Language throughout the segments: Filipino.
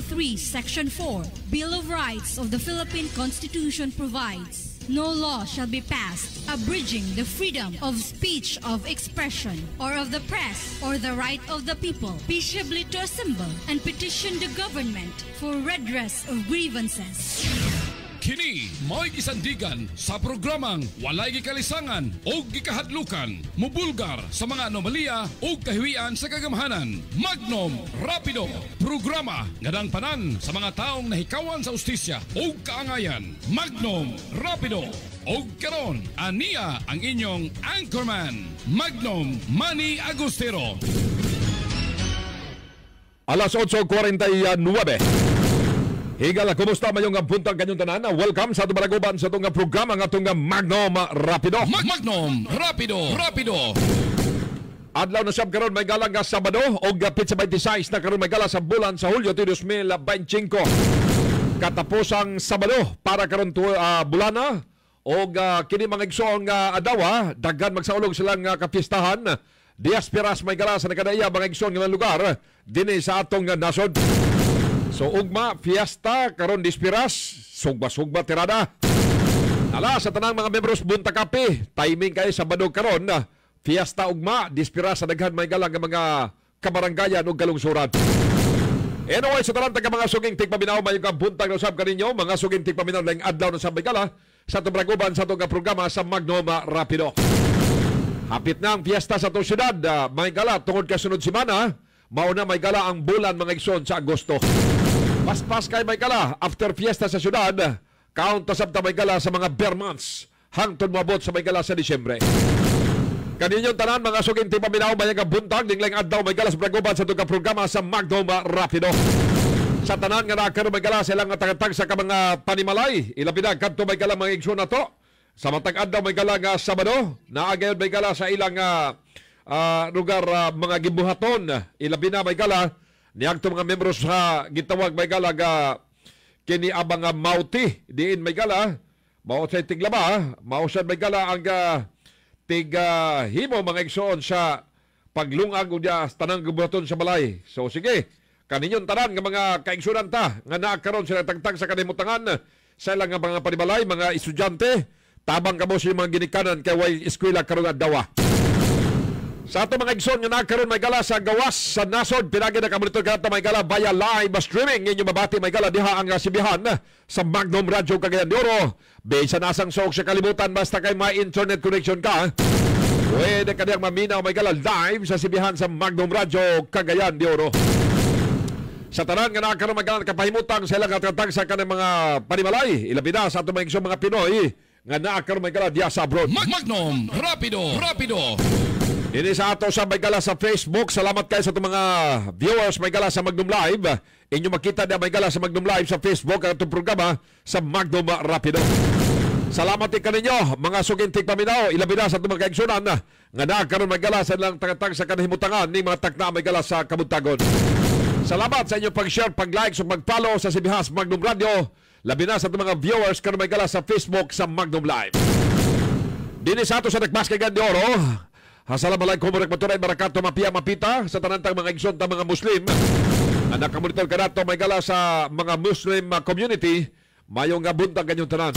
3, Section 4, Bill of Rights of the Philippine Constitution provides, no law shall be passed abridging the freedom of speech, of expression, or of the press, or the right of the people peaceably to assemble and petition the government for redress of grievances. Kini mo'y gisandigan sa programang walay gikalisangan o gikahadlukan, mubulgar sa mga anomalya o kahiwian sa kagamhanan. Magnum Rapido, programa nga panan sa mga taong nahikawan sa ustisya o kaangayan. Magnum Rapido. O karon, aniya ang inyong anchorman, Magnum Manny Agustero. Alas 8:49. Higala, kumusta mayong buntag kanyong tanan? Welcome sa tumaraguban sa itong programa nga itong Magnum Rapido. Magnum Rapido. Adlaw na sab karon may galang nga Sabado o gapit sa 26 na karon may gala sa bulan sa Hulyo 2025. Katapusang Sabado para karon bulana o kini mga igsoon nga adlaw daghan magsaulog silang kapistahan. Diasporas may gala sa nakadaya mga igsoon nga lugar dinhi sa atong nasod. So ugma, fiesta, karon dispiras, sugba-sugba tirada. Ala, sa tanang mga membros Bunta Kape, timing kayo Sabado karon, fiesta ugma, dispiras sa daghan may galang mga kabaranggayan o galungsuran. Anyway, sa tanang taga mga suging tigpaminaw, may buntag na usab kaninyo, mga suging tigpaminaw lang adlaw na sabay gala, sa tubraguban sa itong programa sa Magnum Rapido. Hapit na ang fiesta sa itong syudad, may gala tungod kasunod simana, mauna may gala ang bulan mga igsoon sa Agosto. Paspas kay may gala after fiesta sa syudad, count tasabta may gala sa mga bare months hangtod moabot sa may gala sa Disyembre. Kaninyong tanan mga suging tipaminaw mayang buntag dinglang adlaw may gala sa praguban sa itong programa sa Magnum Rapido. Sa tanan nga nakaro may gala silang tagatag sa mga panimalay, ilabi na kadto may gala mga igsoon nato. Sa matag adlaw may gala nga Sabado, naagayon may gala sa ilang lugar mga gibuhaton, ilabi na may gala niagto mga membro sa gitawag may gala kini abang mauti diin may gala mao sa tiglaba mao sa may gala ang himo mga igsoon sa paglungag unya tanang gibuhaton sa balay. So sige, kaninyon tanan nga mga kaigsunan ta nga naa karon sila tagtag sa kanimutangan sa ilang mga panibalay, mga estudyante tabang kamo sa mga ginikanan kay way eskwela karon adlaw. Sa ato mga igsoon nga nakaroon may gala sa gawas sa nasod, pinagi na kamonitor ka may gala via live streaming. Inyo mabati may gala diha ang sibihan sa Magnum Radio Cagayan de Oro. Bisa nasang sook sa kalibutan basta kay may internet connection ka. Pwede ka diyang maminaw may gala live sa sibihan sa Magnum Radio Cagayan de Oro. Sa tanan nga nakaroon may gala kapahimutang sa ilang katagtag sa kanang mga panimalay. Ilabi na sa ato mga igsoon mga Pinoy nga nakaroon may gala diha sa abroad. Magnum Rapido. Ini sa ato sa may gala sa Facebook. Salamat kayo sa itong mga viewers may gala sa Magnum Live. Inyo makita na may gala sa Magnum Live sa Facebook ang itong programa sa Magnum Rapido. Salamat din kaninyo mga sugintig paminaw. Ilabi na sa itong mga kaigsunan nga nakaroon may gala sa ilang tangatang sa kanahimutangan ni mga takna may gala sa kabuntagon. Salamat sa inyong pag-share, pag-like, so mag-follow sa Sibihas Magnum Radio. Labi na sa itong mga viewers karoon may gala sa Facebook sa Magnum Live. Dini sa ato sa Nagbaskagan de Oro. Assalamualaikum warahmatullahi wabarakatuh. Mapia mapita sa tanantang mga igsoon ta mga Muslim. Anak kamonitor ka nato may gala sa mga Muslim community. Mayong nga buntag kanyong tanan.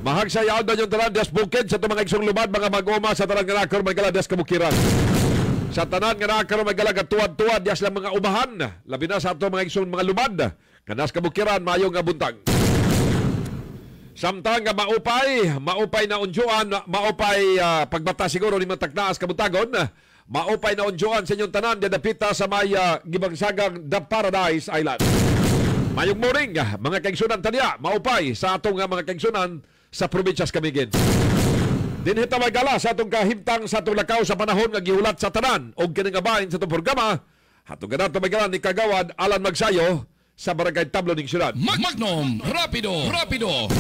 Mahagsayaw na yung tanan des bukid sa mga igsoong lumad mga mag-uma sa tanan nga nakar may gala des kabukiran. Sa tanan nga nakar may gala tuwad-tuwad des lang mga umahan. Labi na sa ato mga igsoong mga lumad. Kanas kabukiran mayong nga buntag. Samtang nga maupay na unjuan, maupay pagbata siguro ni Matagnaas kabutagon, maupay na unjuan sa inyong tanan, dadapita sa may gibagsagang The Paradise Island. Mayong morning, mga kaigsunan taniya, maupay sa atong mga kaigsunan sa probinsyas Camiguin. Dinhita may gala sa atong kahimtang sa atong lakaw sa panahon nga gihulat sa tanan o kiningabahin sa itong programa, atong ganato may gala ni Kagawad Alan Magsayo sa Barangay Tablo ng Siyudad. Magnum Rapido.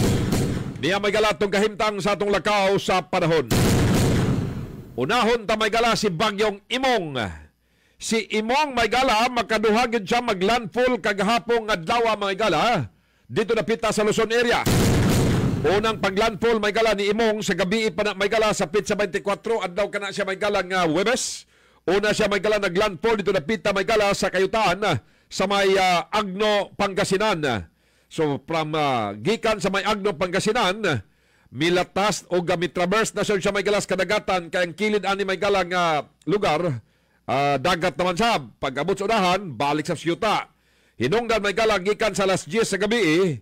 Niya may gala itong kahimtang sa atong lakaw sa panahon. Unahon ta may gala si Bagyong Imong. Si Imong may gala, makaduhagin siya maglandfall kagahapong adlaw may gala dito na pita sa Luzon area. Unang paglandfall may gala ni Imong sa gabi pa na may gala sa Pizza 24 adlaw kana siya may gala nga Huwebes. Una siya may gala naglandfall dito na pita may gala sa Kayutaan sa may Agno, Pangasinan. So from gikan sa may Agno, Pangasinan, milatas o mitraverse na siya may galas kadagatan kay ang kilid ani may galang lugar dagat naman siya. Pag-abot sa unahan, balik sa siyuta. Hinungdan may galang gikan sa alas 10 sa gabi,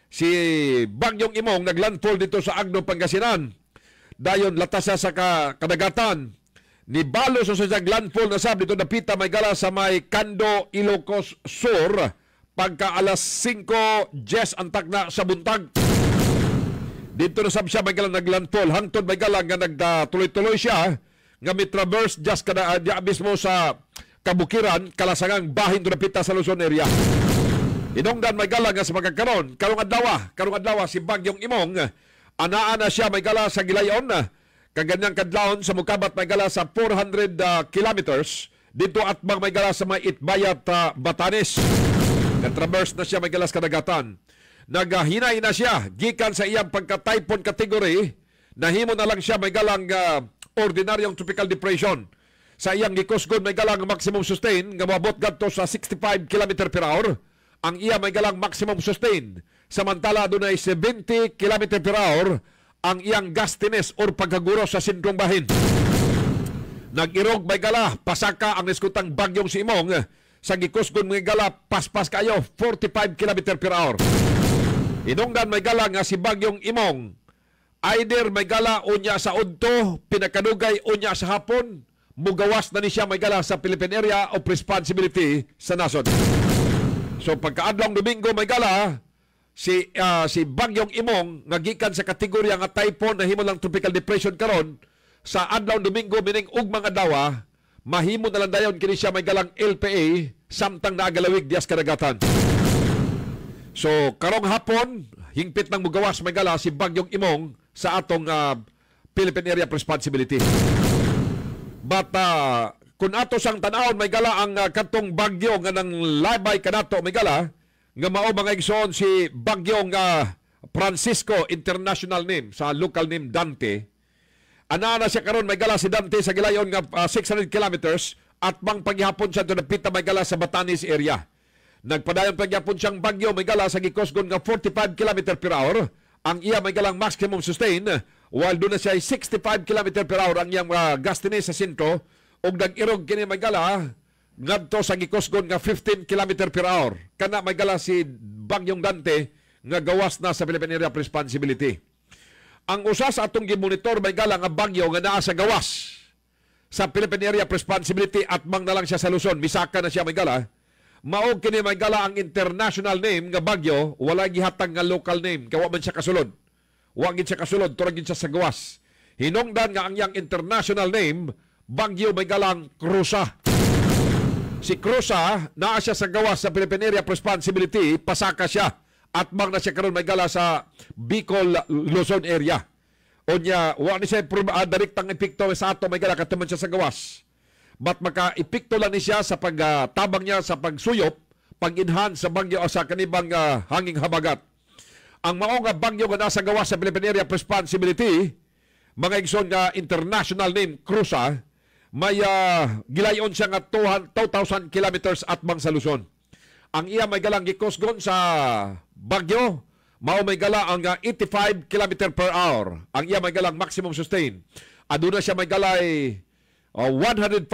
si Bagyong Imong naglandfall dito sa Agno, Pangasinan. Dayon latas siya sa kadagatan. Ni balo sa landfall na sab dito napita may gala sa may Cando, Ilocos Sur pagka alas 5:10 ang tagna sa buntag. Dito na sab siya may gala naglandfall hangtod may gala nga nagtuloy-tuloy siya nga mitraverse just kada mismo sa kabukiran kalasangang bahin do napita sa Luzon area. Inungdan may gala nga sa magkakaroon karong adlaw si Bagyong Imong anaa na siya may gala sa Gilayon kaganyang kadlawon sa mukabat may gala sa 400 kilometers dito at may gala sa may Itbayat, Batanes. Nag-traverse na siya may gala sa kadagatan. Naghinay na siya gikan sa iyang pagka-typhoon category. Nahimo na lang siya may galang ordinaryong tropical depression. Sa iyang gikusgon may galang maximum sustain nga moabot gadto sa 65 km per hour. Ang iya may galang maximum sustain. Samantala dunay 70 km per hour ang iyang gustiness or pagkaguro sa sentrong bahin. Nag-irog may gala, pasaka ang niskutang Bagyong si Imong sa gikusgon may gala, paspas kayo, 45 km per hour. Inungdan may gala nga si Bagyong Imong, either may gala unya sa udto, pinakadugay unya sa hapon, mugawas na ni siya may gala sa Philippine Area of Responsibility sa nasod. So pagkaadlong Domingo may gala, si Bagyong Imong nga gikan sa kategorya nga typhoon na himo lang tropical depression karon sa adlaw Domingo mining ug mga dawa mahimo na lang dayon kini siya may galang LPA samtang naagalawig dias kadagatan. So karong hapon hingpit nang mugawas may gala si Bagyong Imong sa atong Philippine Area of Responsibility. But kun ato sang tan-awon may gala ang kadtong bagyo nga nang labay kanato may gala nga mao mga igsoon si Bagyong Francisco international name sa local name Dante. Ana na siya karon may gala si Dante sa Gilayon nga 600 kilometers at mang paghihapon siya to napita may gala sa Batanes area. Nagpadayon paghihapon siyang bagyo may gala sa gikusgon nga 45 km per hour. Ang iya may galang maximum sustain while doon na siya 65 km per hour ang iyang gustiness sa sentro ug nag-irog kini may gala ngadto sa gikusgon nga 15 km per hour. Kana may gala si Bagyong Dante nga gawas na sa Philippine Area of Responsibility. Ang usa sa atong gimonitor may gala nga bagyo nga naa sa gawas sa Philippine Area of Responsibility at mang na lang siya sa Luzon. Misaka na siya may gala. Maog kini may gala ang international name nga bagyo, wala gihatag nga local name. Kawa man siya kasulod. Wa gid siya kasulod, turag gid siya sa gawas. Hinungdan nga ang iyang international name, bagyo may galang Krusa. Si Krusa, naa siya sa gawas sa Philippine Area of Responsibility, pasaka siya. At mang na siya karon may gala sa Bicol, Luzon area. Onya, wa ni siya direktang epekto sa ato may gala katuman siya sa gawas. But maka-epekto lang ni siya sa pagtabang niya sa pagsuyop, pag-enhance sa bagyo o sa kanibang hanging habagat. Ang mao nga bagyo nga nasa gawas sa Philippine Area of Responsibility, mga igsoon nga international name, Krusa, may gilayon siya nga 2,000 kilometers at mang sa Luzon. Ang iya may galang gikusgon sa bagyo, mao may gala ang 85 km per hour. Ang iya may galang maximum sustain. Aduna siya may galay 105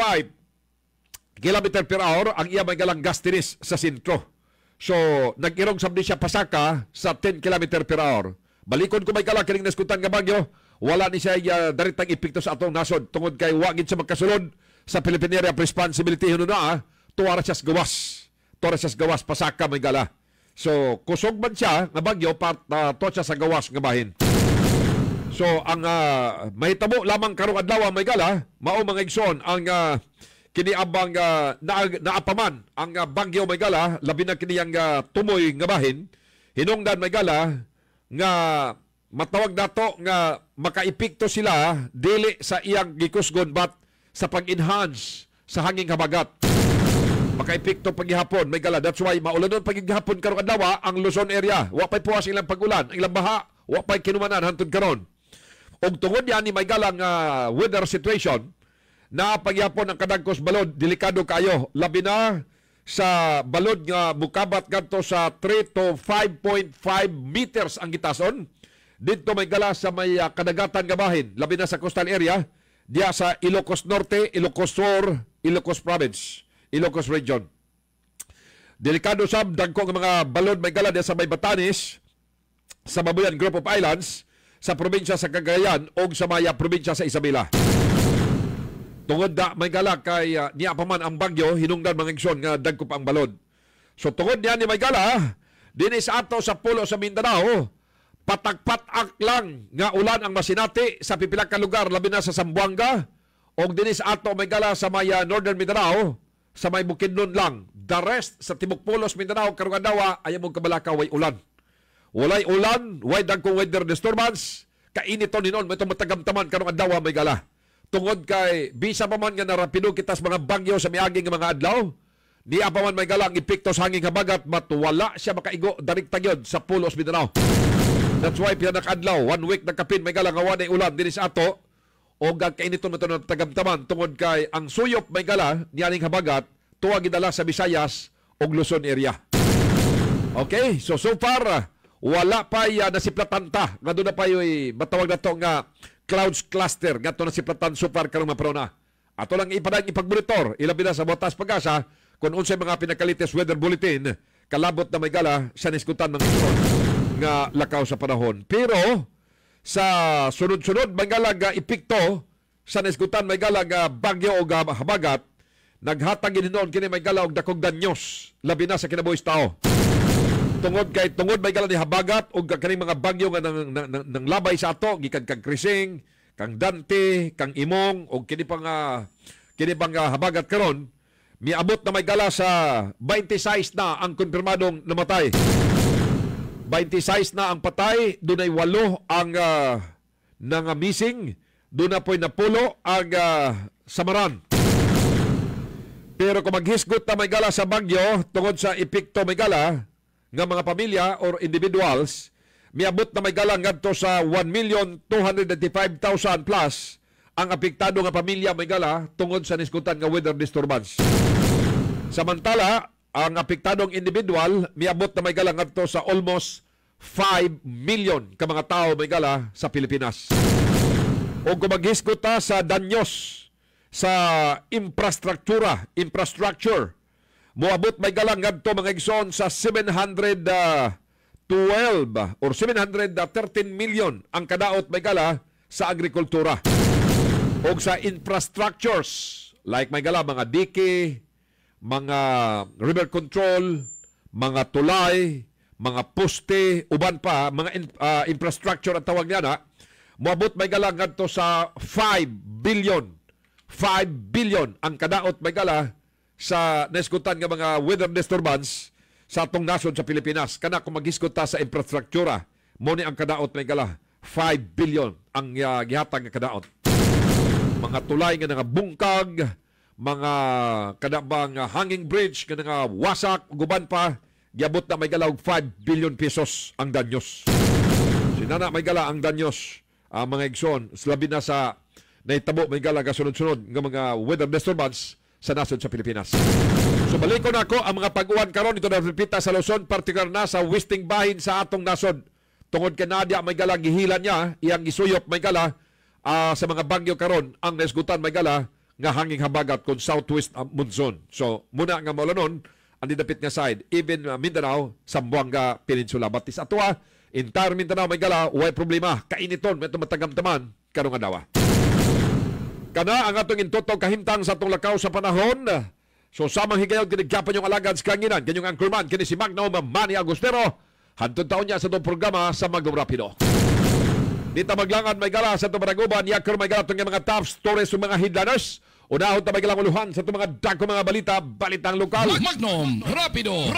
km per hour. Ang iya may galang gustiness sa sentro. So, nag-irong sabdi siya pasaka sa 10 km per hour. Balikon ko may gala kining naskutan nga bagyo, wala ni siya daritang epekto sa atong nasod tungod kay wagid siya magkasulod sa Philippine Area of Responsibility hununa tuwara siya sa gawas. Tuwara siya sa gawas pasaka may gala. So kusog man siya nga bagyo to siya sa gawas nga bahin. So ang mahitabo lamang karong adlaw may gala mao mga igsoon ang kiniabang naapaman ang bagyo may gala labi na kini ang tumoy nga bahin hinungdan may gala nga matawag nato nga makaipikto sila dili sa iyang gikusgon but sa pag-enhance sa hanging habagat. Makaipikto paghihapon may gala. That's why maulanon paghihapon karong adlaw ang Luzon area. Wa pay puwas ilang pagulan, ang ilang baha, wa pay kinumanan hantud karon. Og tungod yan ni may galang weather situation na paghihapon ang kadagkos balod delikado kayo labi na sa balod nga mukabat kadto sa 3 to 5.5 meters ang gitason. Dito may gala sa may kadagatan nga bahin, labi na sa coastal area, diya sa Ilocos Norte, Ilocos Sur, Ilocos Province, Ilocos Region. Delikado sab dagko nga mga balod may gala diya sa may Batanes, sa Babuyan Group of Islands, sa probinsya sa Cagayan o sa maya probinsya sa Isabela. Tungod da may gala kay niya pa man ang bagyo, hinungdan mga igsoon nga dagko pa ang balod. So tungod niya ni may gala, dinis ato sa pulo sa Mindanao, patagpatak lang nga ulan ang masinati sa pipila ka lugar, labi na sa Zamboanga, o dinis ato may gala sa maya Northern Mindanao, sa may Bukidnon lang. The rest sa Tibok Pulos, Mindanao, karong adlaw ayaw mong kabalaka way ulan. Walay ulan, way dagkong weather disturbance, kainiton hinon, may matagamtaman karong adlaw may gala. Tungod kay bisa pa man nga narapido kita sa mga bagyo sa miaging nga mga adlaw, niya pa man may gala ang epekto sa hanging habagat, wala siya makaigo direkta gyud sa Pulos, Mindanao. That's why pinakadlaw, 1 week nagkapin may gala nga walay ulan dinhi sa ato, o kainiton mato ng tagamtaman tungod kay ang suyop may gala niyaning habagat tuwa gidala sa Visayas o Luzon area. Okay, so far wala pa nasiplatan ta nga doon na pa yung matawag na to nga clouds cluster nga to nasiplatan so far karong maprona. Ato lang ipagmonitor ilabi na sa Botas Pag-asa kung unsay mga pinakalites weather bulletin kalabot na may gala sa niskutan ng ison nga lakaw sa panahon. Pero sa sunod-sunod may gala nga epekto sa niskutan may gala nga bagyo o habagat, naghatag gininon kini may gala og dakog danyos labi na sa kinabuhis tao. Tungod may gala ni habagat o kaning mga bagyo nga nang labay sa ato gikan kang Krising, kang Dante, kang Imong o kini pang habagat karon miabot na may gala sa 26 na ang konfirmadong namatay. 26 na ang patay, dunay 8 ang missing, doon na po'y napulo ang samaran. Pero kung maghisgot na may gala sa bagyo tungod sa epekto may gala nga mga pamilya or individuals, miabot na may gala ngadto sa 1,295,000 plus ang apektado nga pamilya may gala tungod sa niskutan nga weather disturbance. Samantala, ang apektadong individual miabot na may gala ngadto sa almost 5 million ka mga tao may gala sa Pilipinas. O kung maghisgot ta sa danyos sa infrastructure, moabot may galang ngadto mga igsoon sa 712 or 713 million ang kadaot may gala sa agrikultura. O sa infrastructures like may gala mga dike, mga river control, mga tulay, mga poste, uban pa, mga infrastructure at tawag niya na, moabot may gala ngadto sa 5 billion. 5 billion ang kadaot may gala sa naiskutan nga mga weather disturbance sa atong nasod sa Pilipinas. Kana kung maghisgot ta sa infrastruktura, mo ni ang kadaot may gala 5 billion ang gihatag nga kadaot. Mga tulay nga nga bungkag, mga kadabang hanging bridge nga nga wasak, guban pa, giabot na may gala og 5 billion pesos ang danyos. Sinana may gala ang danyos ang mga igsoon, labi na sa naitabo may gala kasunod-sunod nga mga weather disturbance sa nasod sa Pilipinas. So balikon ako ang mga pag-uwan karon ito na repita sa Luzon, partikular na sa western bahin sa atong nasod. Tungod kay Nadia may gala gihilan niya, iyang isuyop may gala sa mga bagyo karon ang naisgutan may gala nga hanging habagat kon southwest monsoon. So muna nga maulanon ang didapit nga side, even Mindanao, Zamboanga Peninsula. Batis atwa, entire Mindanao may gala, way problema. Kainiton, may matagamtaman karong adlaw. Kana ang atong intutog kahimtang sa atong lakaw sa panahon. So samang higayon kinigyapan yung alagad sa kanginan. Kanyang anchorman, kini si Magno Manny Agustero. Hantod taon niya sa itong programa sa Magno Rapido. Dito maglangan may gala sa itong Maraguban. Yakor may gala itong mga top stories ng mga headliners. Unahon ta may galang uluhan sa itong mga dako mga balita, balitang lokal. Magno Rapido.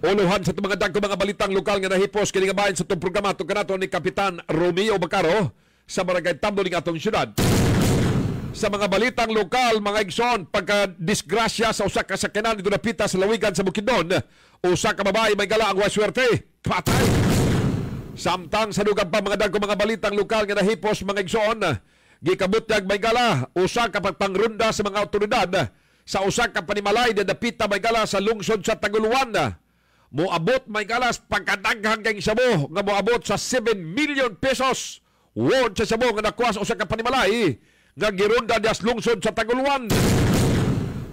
Uluhan sa itong mga dako mga balitang lokal nga nahipos kinigabayan sa itong programa. Itong kanato ni Kapitan Romeo Bacaro sa barangay Tambo ng atong syudad. Sa mga balitang lokal, mga igsoon, pagka-disgrasya sa usa ka sakyanan dito napita sa lawigan sa Bukidnon, usa ka babae may gala ang waswerte, patay. Samtang sa dugang pa mga dagko mga balitang lokal nga nahipos mga igsoon, gikabutyag may gala, usa ka pagpangrunda sa mga otoridad sa usa ka panimalay na dapita may gala sa lungsod sa Taguluan. Moabot may galas pagkadaghang kay Shabu nga moabot sa 7 million pesos. Word sa Shabu nga nakuha sa usa ka panimalay nga gironda dias lungsod sa Taguluan.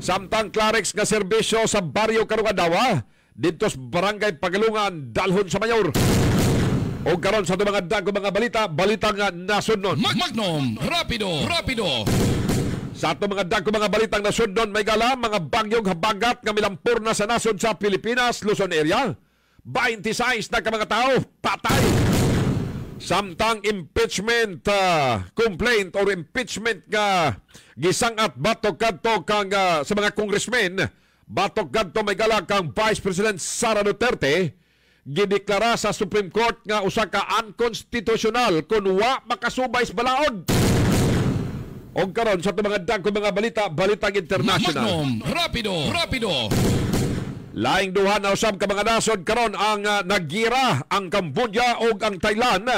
Samtang Clarex nga serbisyo sa baryo karong adlaw dito sa barangay Pagalungan dalhon sa mayor. O karon sa mga dagko mga balita nga nasudnon. Magnum Rapido. Sa ato mga dagko mga balitang nasudnon may gala mga bagyong habagat nga milampur na sa nasod sa Pilipinas, Luzon area. 26 na ka mga tao patay. Samtang impeachment complaint or impeachment nga gisangat batok kadto kang sa mga congressmen, batok kadto may gala kang Vice President Sara Duterte, gideklara sa Supreme Court nga usa ka unconstitutional kun wa makasubay sa balaod. Og karon sa mga dagko mga balitang international. Magnum Rapido. Laing duha na usab ka mga nasod karon ang nagira ang Cambodia ug ang Thailand.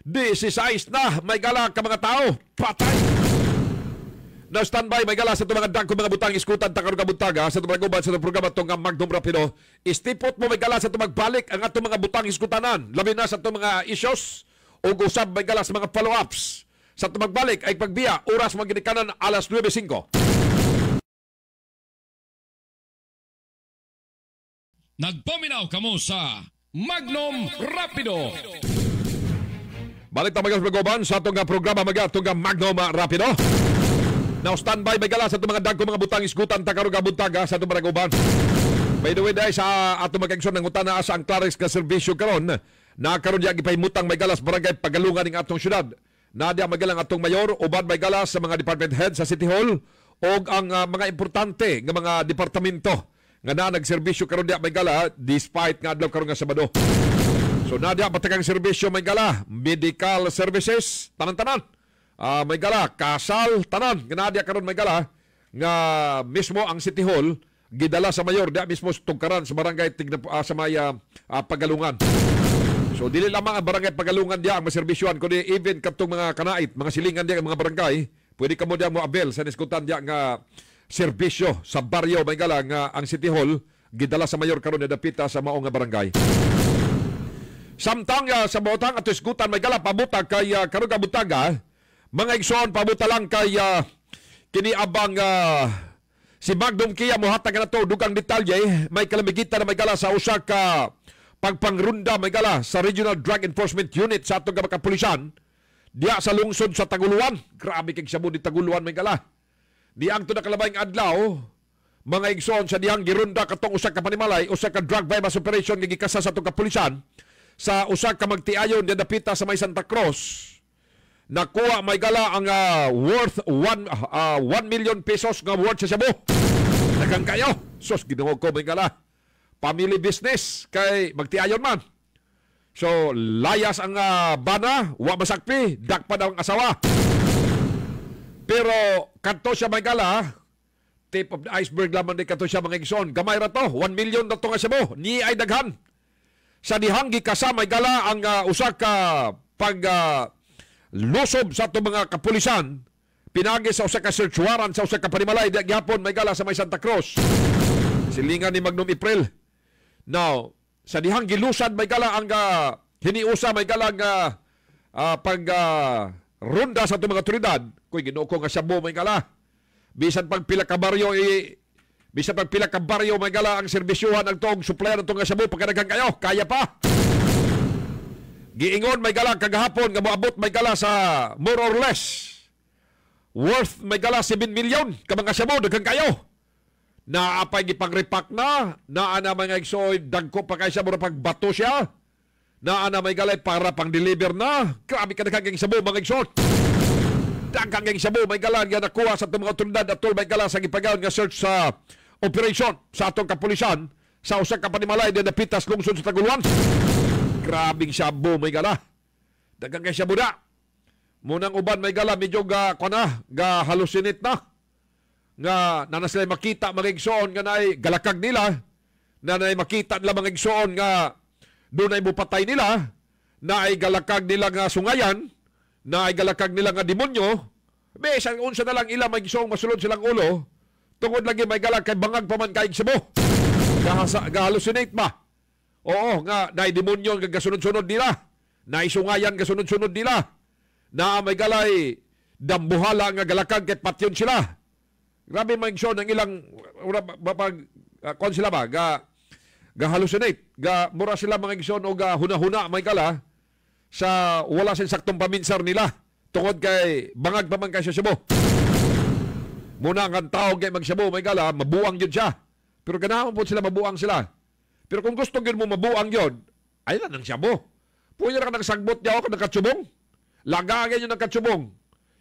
16 na may gala ka mga tao patay. Na standby may gala sa mga dagko mga butang iskutan ta karon kabuntaga sa mga guban sa programa tong Magnum Rapido. Istipot mo may gala sa magbalik ang ato mga butang iskutanan labi na sa mga issues ug usab may gala sa mga follow-ups. Sa tumagbalik ay pagbiya, oras magginikanan alas 9:05. Nagpaminaw kamo sa Magnum Rapido. Balik na mga pag-uban sa itong programa itong Magnum Rapido. Now standby may gala sa itong mga dagko mga butang isgutan takarong kabuntaga sa itong pag-uban. By the way, dahil sa atong mag-aksyon ng utana sa ang Clarex ka servisyo karon, nakaroon niya ipahimutang may galas barangay Pagalungan ng atong syudad. Nadia magalang atong mayor, uban may galas sa mga department head sa City Hall o ang mga importante nga mga departamento nga nagserbisyo karon diya may gala despite nga adlaw karon nga Sabado. So nadia batakang serbisyo may gala, medical services, tanan-tanan. May gala, kasal, tanan. Nga nadia karon may gala nga mismo ang City Hall gidala sa mayor diya mismo tungkaran sa barangay sa may Pagalungan. So dili lamang ang barangay Pagalungan diya ang maserbisyohan kundi even katong mga kanait, mga silingan diya ang mga barangay, pwede ka mo diya mo abel sa niskutan diya nga serbisyo sa baryo may gala nga ang City Hall gidala sa mayor karon na dapita sa mao nga barangay. Samtang sa botang at iskutan may gala pabutag kay karon kabutaga mga igsoon pabuta lang kay kini abang si Magnum Kia mohatag na to dugang detalye may kalamigitan na may gala sa usa ka pagpangrunda may gala sa Regional Drug Enforcement Unit sa atong kapulisan diya sa lungsod sa Taguluan. Grabe kay Shabu di Taguluan may gala. Diang to nakalabayng adlaw mga igsoon sa diyang girunda katong usa ka panimalay, usa ka drug bypass operation nga gikasa sa atong kapulisan sa usa ka magtiayon nga dapita sa may Santa Cruz. Nakuha may gala ang worth 1 million pesos nga worth sa Shabu. Daghang kayo. Sus Ginoo ko may gala. Family business kay magtiayon man. So layas ang bana, wa masakpi, dakpa daw ang asawa. Pero kadto siya may gala, tip of the iceberg lamang di kadto siya mga igsoon. Gamay ra to, 1 million na to nga Shabu, ni ay daghan. Sa dihang gikasa may gala ang usa ka lusob sa ato mga kapulisan, pinagi sa usa ka search warrant sa usa ka panimalay di gihapon may gala sa may Santa Cruz. Silingan ni Magnum April. Now, sa dihang gilusad may gala ang hiniusa may gala nga ronda sa itong mga otoridad. Kung Ginoo ko nga Shabu may gala. Bisan pag pila ka baryo may gala ang serbisyuhan ang tong supplier ng nga Shabu pagkadaghang kayo, kaya pa. Giingon may gala kagahapon nga moabot may gala sa more or less worth may gala 7 million ka mga Shabu daghang kayo. Naapay gipag-repack na ana mga igsoy dagko pa kay siya mura pagbato siya. Ana may galay para pang-deliver na. Grabe ka daghang Shabu mga igsoy. Daghang Shabu may gala nga nakuha sa mga otoridad at may gala sa gipagayon nga search sa operation sa atong kapulisan sa usa ka panimalay na napitas lungsod sa Taguluan. Grabing Shabu may gala. Daghang Shabu da. Munang uban may gala medyo ga hallucinate na. Nga na sila makita mga igsoon nga naay galakag nila, na naay makita nila mga igsoon nga doon ay bupatay nila, na ay galakag nila nga sungayan, na ay galakag nila nga demonyo, besan unsa na lang ila mga igsoon masulod silang ulo, Tungod lagi may gala kay bangag pa man kaig Cebu. Gahalusinate ba? Oo, nga naidemonyo nga gasunod-sunod nila. Naisungayan gasunod-sunod nila. Na may galay dambuhala nga galakag ket patyon sila. Grabe man ng ilang kon sila ba gahalusinate. Mura sila mga igsoon o huna-huna may gala sa wala sa saktong paminsar nila. Tungod kay bangag pa man kay sa Cebu. Muna ang tao kay mag-Cebu may gala, mabuang yun siya. Pero ganahan po sila mabuang sila. Pero kung gusto yun mo mabuang yun, ay na ng Cebu. Pwede na ka nagsagbot niya ako ng katsubong. Lagagin yun ng katsubong.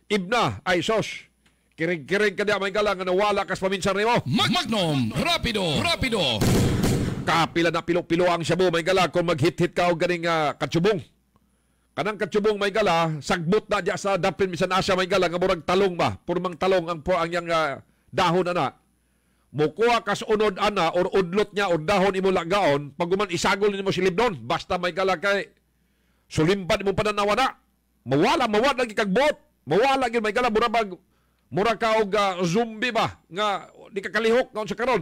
Ibna, ay sos. Kirig-kirig ka niya may gala nga nawala kas paminsar mo. Magnum, rapido, rapido. Kapila na pilo-pilo ang Cebu may gala kung mag-hit-hit ka o ganing katsubong. Kanang katsubong may gala, sagbot na diya sa dapin misan asya may gala nga murag talong ba? Purmang talong ang yang dahon ana. Mukuha kas unod ana or udlot niya or dahon imo lagaon, pag guman isagol nimo silib doon, basta may gala kay sulimpan imo pananawa na. Mawala lagi kag bot. Mawala gyud may gala mura ka og zombie ba nga di ka kalihok kaon sa karon.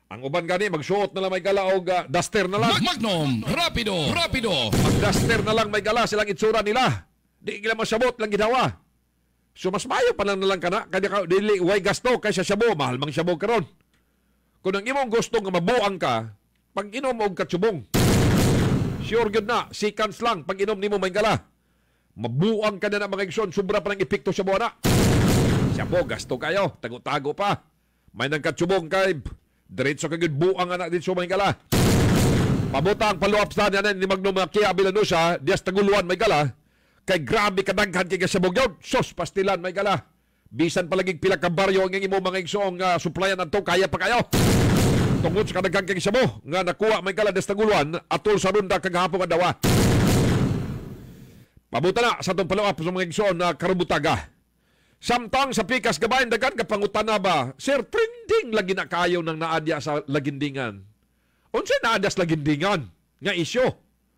Ang uban gani magsuot na lang may gala og duster na lang. Magnum, rapido, rapido. Mag-duster na lang may gala silang itsura nila. Di gila masabot lang ginawa. So mas mayo pa lang na lang kana kanya ka dili way gasto kaysa Cebu, mahal mang Cebu karon. Kung ang imong gusto nga mabuang ka, pag inom og katsubong. Sure gyud na, seconds lang pag inom nimo may gala. Mabuang ka na ng mga igsoon, sobra pa ng epekto sa buwana. Cebu, gasto kayo, tago-tago pa. May nang katsubong kay diretso kagud buang anak din may gala. Pabutang paluap sa niya ni Magnum Kia Villanusa, dias taguluan may gala. Kay grabe kadaghan kay Cebu gyud, sos pastilan may gala. Bisan palagig pila ka baryo ang imo mga igsoong supplyan adto kaya pa kayo. Tungod sa kadaghan kay Cebu nga nakuha may gala dias taguluan atol sa runda kagahapon adawa. Pabuta na sa itong paluap sa mga igsoon na karubutaga. Samtang sa pikas gabayan dagan kapangutana ba, Sir, trending lagi na kayo ng naadya sa lagindingan. Unsay naadya sa lagindingan? Nga isyo.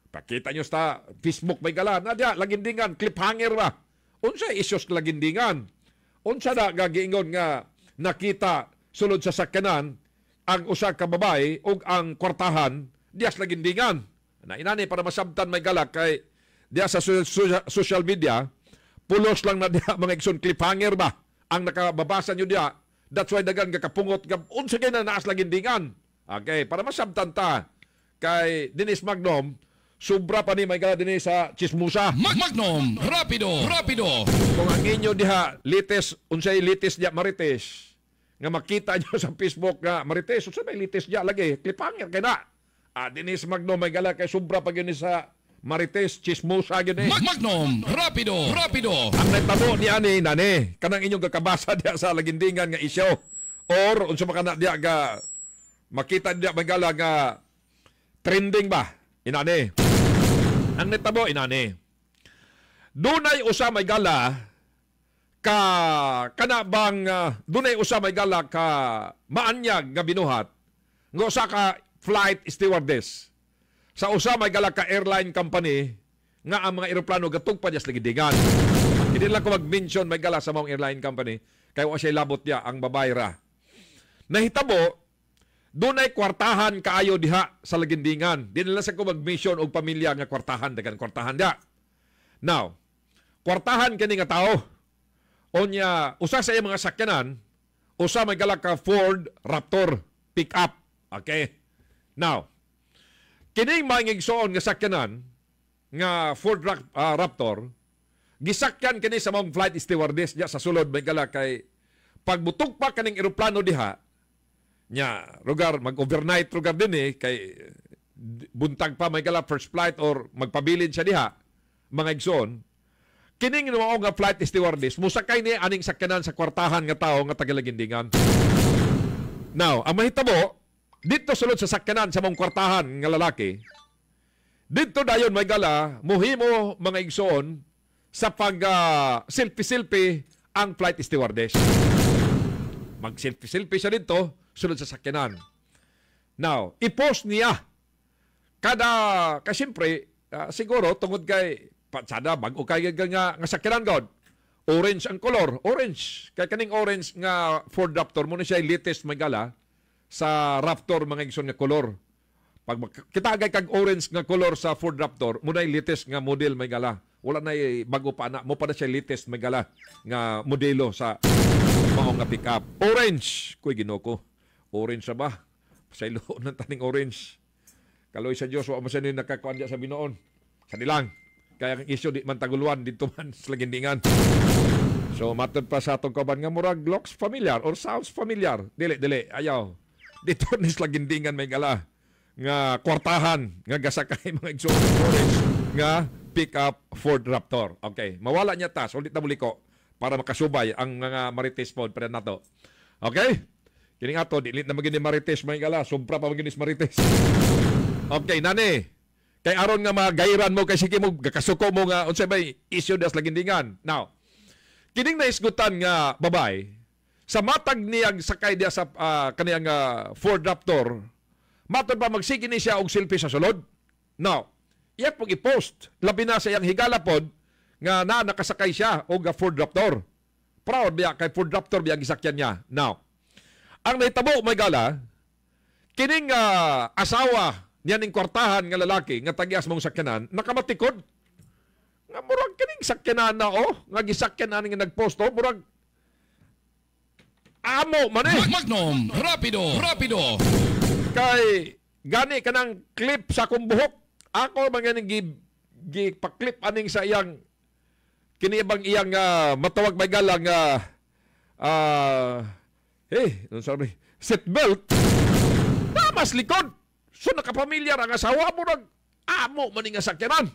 Pakita nyo sa Facebook may gala, naadya, lagindingan, cliffhanger ba? Unsay isyo sa lagindingan? Unsa na gagiingon nga nakita sulod sa sakyanan ang usa ka babae ug ang kwartahan diya sa lagindingan. Na inani para masabtan may gala kay diya sa social media, pulos lang na diya mga igsoon cliffhanger ba ang nakababasa nyo diya. That's why dagan kakapungot unsa kay na naas lagindingan. Okay, para masabtan ta kay Dennis Magnum, sobra pa ni may gala dinhi sa chismusa. Magnum, rapido, rapido. Kung ang inyo diha latest unsay latest diya marites nga makita nyo sa Facebook nga marites unsay may latest diya lagi cliffhanger kay na. Dennis Magnum may gala kay sobra pa gyud sa marites, chismosa yun eh. Magnum, rapido, rapido. Ang nagtabo ni ani, nani, kanang inyong kakabasa diya sa lagindingan nga isyo. Or, unsa makana diya ga, makita diya magala nga trending ba? Inani. Ang nagtabo, inani. Dunay usa may gala ka, kana bang, dunay usa may gala ka maanyag nga binuhat, nga usa ka flight stewardess. Sa usa may gala ka airline company nga ang mga eroplano gatong pa diya sa lagindingan. Hindi lang ko mag-mention may gala sa mga airline company kay wa siya labot niya ang babae ra. Nahitabo dunay kwartahan kaayo diha sa lagindingan. Di na lang sa ko mag-mention og pamilya nga kwartahan dagan kwartahan dia. Now, kwartahan kini nga tao. Onya usa sa iyang mga sakyanan, usa may gala ka Ford Raptor pick-up. Okay. Now, kining mangigsoon nga sakyanan nga Ford Raptor, gisakyan kini sa mga flight stewardess diya sa sulod may gala kay pagbutog pa kaning eroplano diha nya lugar mag-overnight lugar din kay buntag pa may gala first flight or magpabilin siya diha mga igsoon. Kining mao nga flight stewardess musakay ni aning sakyanan sa kwartahan nga tao nga tagalagindingan. Now, ang mahitabo dito sulod sa sakyanan sa mong kwartahan nga lalaki, dito dayon may gala, muhimo mga igsoon sa pag selfie-selfie ang flight stewardess. Mag-selfie-selfie siya dito sulod sa sakyanan. Now, i-post niya kasi siyempre, siguro tungod kay patsada bago kay nga sakyanan god. orange ang color, orange. Kay kaning orange nga Ford Raptor mo na siya latest may gala sa Raptor mga igsoon nga color. Pag kita agay kag orange nga color sa Ford Raptor, mo na latest nga model may gala. Wala na bago pa na, mo pa na siya latest may gala nga modelo sa mao nga pick-up. Orange, kuy ginoko. Orange sa ba? Pasaylo ng taning orange. Kaloy sa Dios wa man siya ni nakakuan sa binoon. Kanilang. Kaya ang isyo di man taguluan dito man sa lagindingan. So matod pa sa atong kauban nga murag looks familiar or sounds familiar. Dili ayaw. Dito ni sa lagindingan may gala nga kwartahan nga gasakay mga igsoon orange nga pick up Ford Raptor. Okay, mawala niya ta ulit na muliko para makasubay ang mga Marites pod para nato. Okay? Kini ato dili na magini Marites may gala, sobra pa maginis Marites. Okay, nani. Kay aron nga magairan mo kay sige mo gakasuko mo nga unsay bay issue das lagindingan. Now, kining naisgutan nga babay sa matag niyang sakay dia sa kaniyang Ford Raptor, matod ba magsige ni siya og selfie sa sulod? Now, iya pog i-post labi na sa iyang higala pod nga nakasakay siya og Ford Raptor. Proud biya kay Ford Raptor biya gisakyan niya. Now, ang nahitabo may gala kining asawa niya ning kwartahan nga lalaki nga tagias mong sakyanan nakamatikod nga murag kining sakyanan na nga gisakyan ani nga nagpost murag amo man Magnum Rapido kay gani kanang clip sa akong buhok ako mga ning gipaklip aning sa iyang kini bang iyang matawag may galang sorry seatbelt na mas likod. So nakapamilyar ang asawa mo amo man nga sakyanan.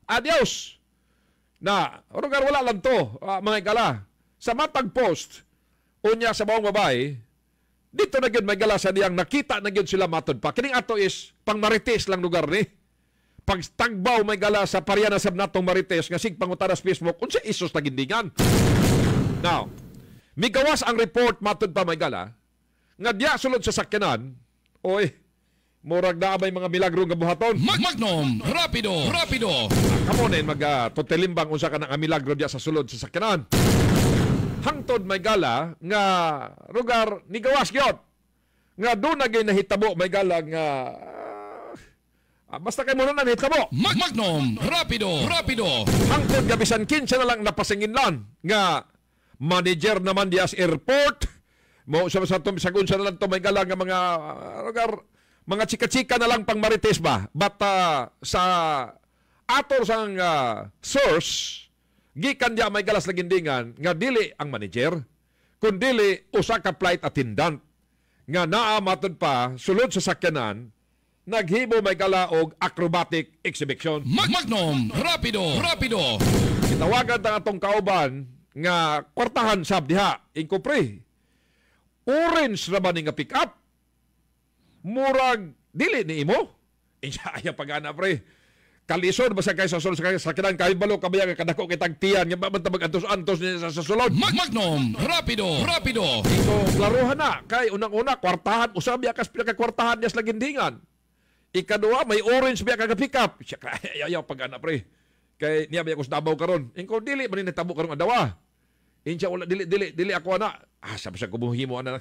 Adios. Na, rugar wala lang to, mga gala. Sa matag post, unya sa bawang babae, dito na yun may gala sa niyang nakita na yun sila matod pa. Kining ato is pang Marites lang lugar ni. Pag tagbaw may gala sa Pariana sab natong Marites nga sig pangutaras Facebook, unsa isos na gindingan. Now, migawas ang report matod pa may gala, nga diya sulod sa sakyanan, murag na may mga milagro nga buhaton. Magnum Rapido Kamo na magtutilimbang unsa ka nga milagro diya sa sulod sa sakyanan. Hangtod may gala nga rugar ni gawas gyud. Nga doon na gyud nahitabo may gala nga basta kay mo na nahitabo. Magnum Rapido Hangtod nga bisan kinsa na lang napasinginlan nga manager naman diya sa airport. Mo sa sagun sa lang to may gala nga mga rugar mga chika-chika na lang pang Marites ba? But sa ator sang source, gikan diya may galas lagindingan nga dili ang manager, kundi usa ka flight attendant nga naa matod pa sulod sa sakyanan, naghibo may gala og acrobatic exhibition. Magnum Rapido Itawagan ta atong kauban nga kwartahan sab diha, inkopre. Orange ra ba ni nga pick up? Murag dili ni imo. Insya aya pagana pre. Kalisod basta kay sa sulod sa kinan kay balo kabaya nga kadako kitag tiyan nga mabantabag antos niya sa sulod. Magnum Rapido Ito klaruhan na kay unang-una kwartahan usab biya kas pila ka kwartahan dias lagindingan. Ikaduha may orange biya ka pick up. Siya ayaw pagana pre. Kay niya biya ko sa Davao karon. Ingko dili man ni tabo karon adawa. Insya wala dili ako ana. Sabi sa kumuhimo ana.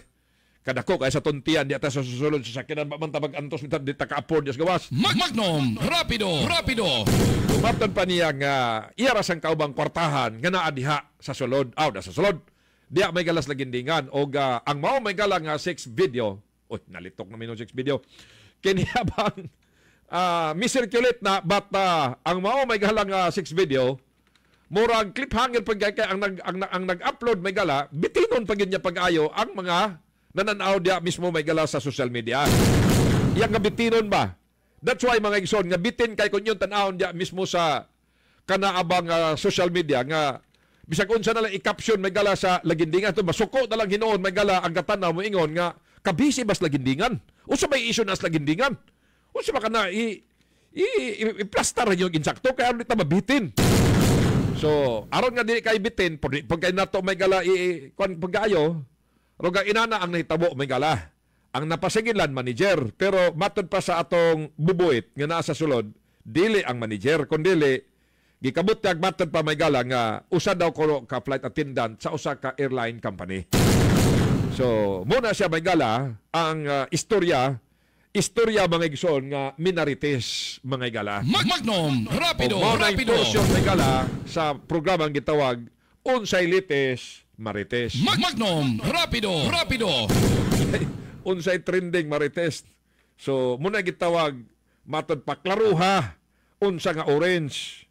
Kadako kay sa tuntian di ata sa susulod sa sakinan pa man tabag antos di ta ka-afford dias gawas. Magnum Rapido Tumatod pa niya nga iyaras ang kaubang kwartahan nga naa diha sa sulod. Sa sulod. Diya may galas lagindingan o ang mao may galang 6 video. Nalitok na minun 6 video. Kini bang misirculate na but ang mao may galang 6 video murag cliffhanger pag kay ang nag-upload may gala bitinon pag niya pag-ayo ang mga nananaw dia mismo may gala sa social media. Iyang nga bitinon ba? That's why mga igsoon nga bitin kay kun yung tan-awon dia mismo sa kanaabang social media nga bisag unsa na lang i-caption may gala sa lagindingan to masuko na lang hinuon may gala ang katanaw mo ingon nga kabisi bas lagindingan. Unsa may issue nas lagindingan? Unsa ba kana i-plaster yung insakto kaya ulit na mabitin. So, aron nga dili kay bitin pag kay nato may gala pag-ayo roga inana ang nahitabo may gala. Ang napasingilan manager pero matod pa sa atong bubuit nga naa sa sulod dili ang manager kundi Gikabot niya matod pa may gala nga usa daw ko ka flight attendant sa usa ka airline company. So, muna siya may gala ang istorya mga igsoon nga minarites mga igala. Magnum Rapido Rapido. Portion may gala sa programang gitawag Unsay Lites Marites. Magnum Rapido Rapido. Unsay trending marites. So, muna gitawag matod pa klaruha unsa nga orange.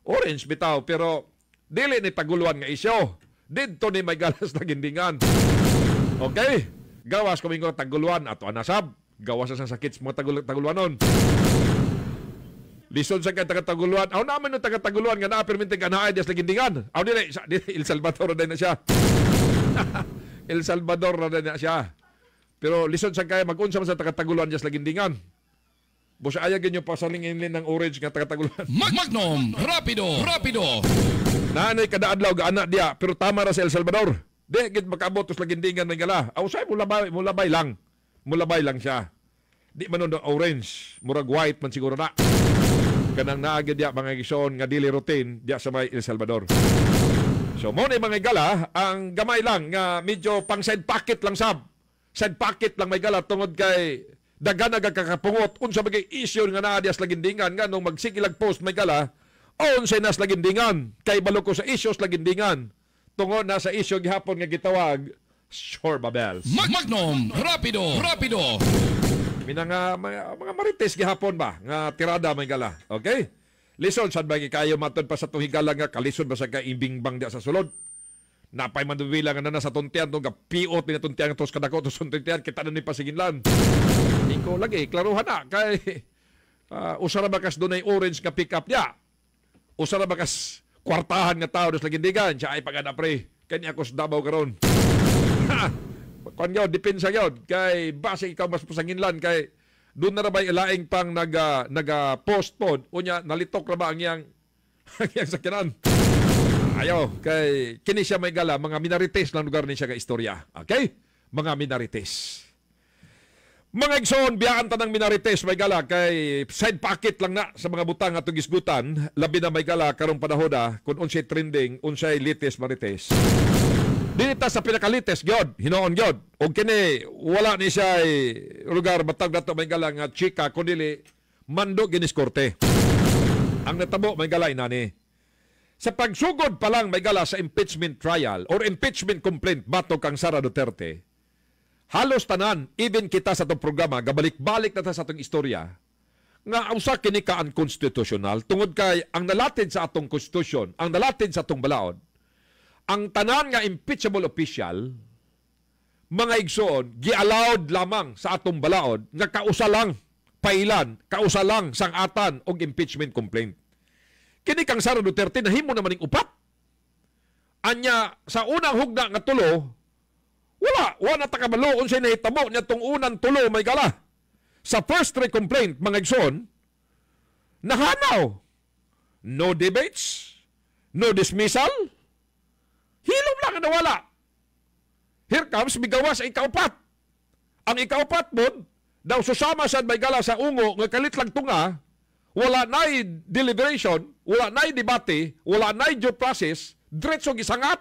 Orange bitaw pero dili ni taguluan nga isyo. Didto ni may galas na gindingan. Okay? Gawas kami ko taguluan ato anasab. Gawas sa sakit mga taguluanon. Lison sa kay taga-taguluan. Aw naman no taga-taguluan nga naa perminting ka naa dias lagindingan. Aw dili El Salvador na siya. El Salvador na siya. Pero lison sa kay mag-unsa man sa taga-taguluan dias lagindingan. Busa aya ganyo pasalingin ng orange nga taga-taguluan. Magnum Rapido Rapido. Nanay kada adlaw ga anak dia pero tama ra sa El Salvador. Di gid makaabot us lagindingan ng gala. Aw say mulabay lang. Mulabay lang siya. Di man no orange, murag white man siguro na. Kanang naagid dia mga igsoon nga daily routine dia sa may El Salvador. So mo ni mga gala ang gamay lang nga medyo pang side pocket lang sab. Side pocket lang may gala tungod kay daghan na kakapungot unsa bagay issue nga naa dias lagindingan nga nung magsigilag post may gala unsay nas lagindingan kay balo ko sa issues lagindingan tungod na sa issue gihapon nga gitawag Sure Babels. Magnum Rapido Rapido. Mga marites gihapon ba nga tirada may gala. Okay? Lison sad ba kayo matod pa sa tuhigala nga kalison ba sa kaimbingbang dia sa sulod. Napay mandubilang na sa tuntian tong piot ni tuntian tos kadako tos tuntian kita na ni pasiginlan. Iko lagi klaruhan na kay usara bakas dunay orange nga pick up dia. Usara bakas kwartahan nga tao dos lagindigan siya ay pagana pre. Kanya ako sa Davao karon. Kung yun, depensa yun. Kay base ikaw mas pasanginlan kay doon na rabay ilaing pang naga-post pod. Unya, nalitok na ba ang yang sakyanan? Ayaw. Kay kini siya may gala, mga minarites lang lugar ni siya ka istorya. Okay? Mga minarites. Mga igsoon, biyaan tanang minarites may gala kay side pocket lang na sa mga butang at gisgutan. Labi na may gala karong panahon kung unsay trending, unsay lites marites. Dinita sa pinakalites gyud, hinoon gyud. Og kini wala ni siya lugar batag dato may gala nga chika kundi mando ginis korte. Ang natabo may gala inani. Sa pagsugod pa lang may gala sa impeachment trial or impeachment complaint batok kang Sara Duterte. Halos tanan, even kita sa itong programa, gabalik-balik na ta sa itong istorya, nga usa kini ka unconstitutional tungod kay ang nalatid sa atong konstitusyon, ang nalatid sa atong balaod, ang tanan nga impeachable official, mga igsoon, gi-allowed lamang sa atong balaod nga kausa lang pailan, kausa lang sangatan og impeachment complaint. Kini kang Sara Duterte nahimo naman ning upat. Anya sa unang hugna nga tulo, wala ta kabalo unsay nahitabo niya tong unang tulo may gala. Sa first three complaint mga igsoon, nahanaw. No debates, no dismissal. Hilom lang na wala. Here comes bigawas ang ikaupat. Ang ikaupat mo, daw susama sad may gala sa ungo nga kalit lang tunga, wala na'y deliberation, wala na'y debate, wala na'y due process, diretso gisangat.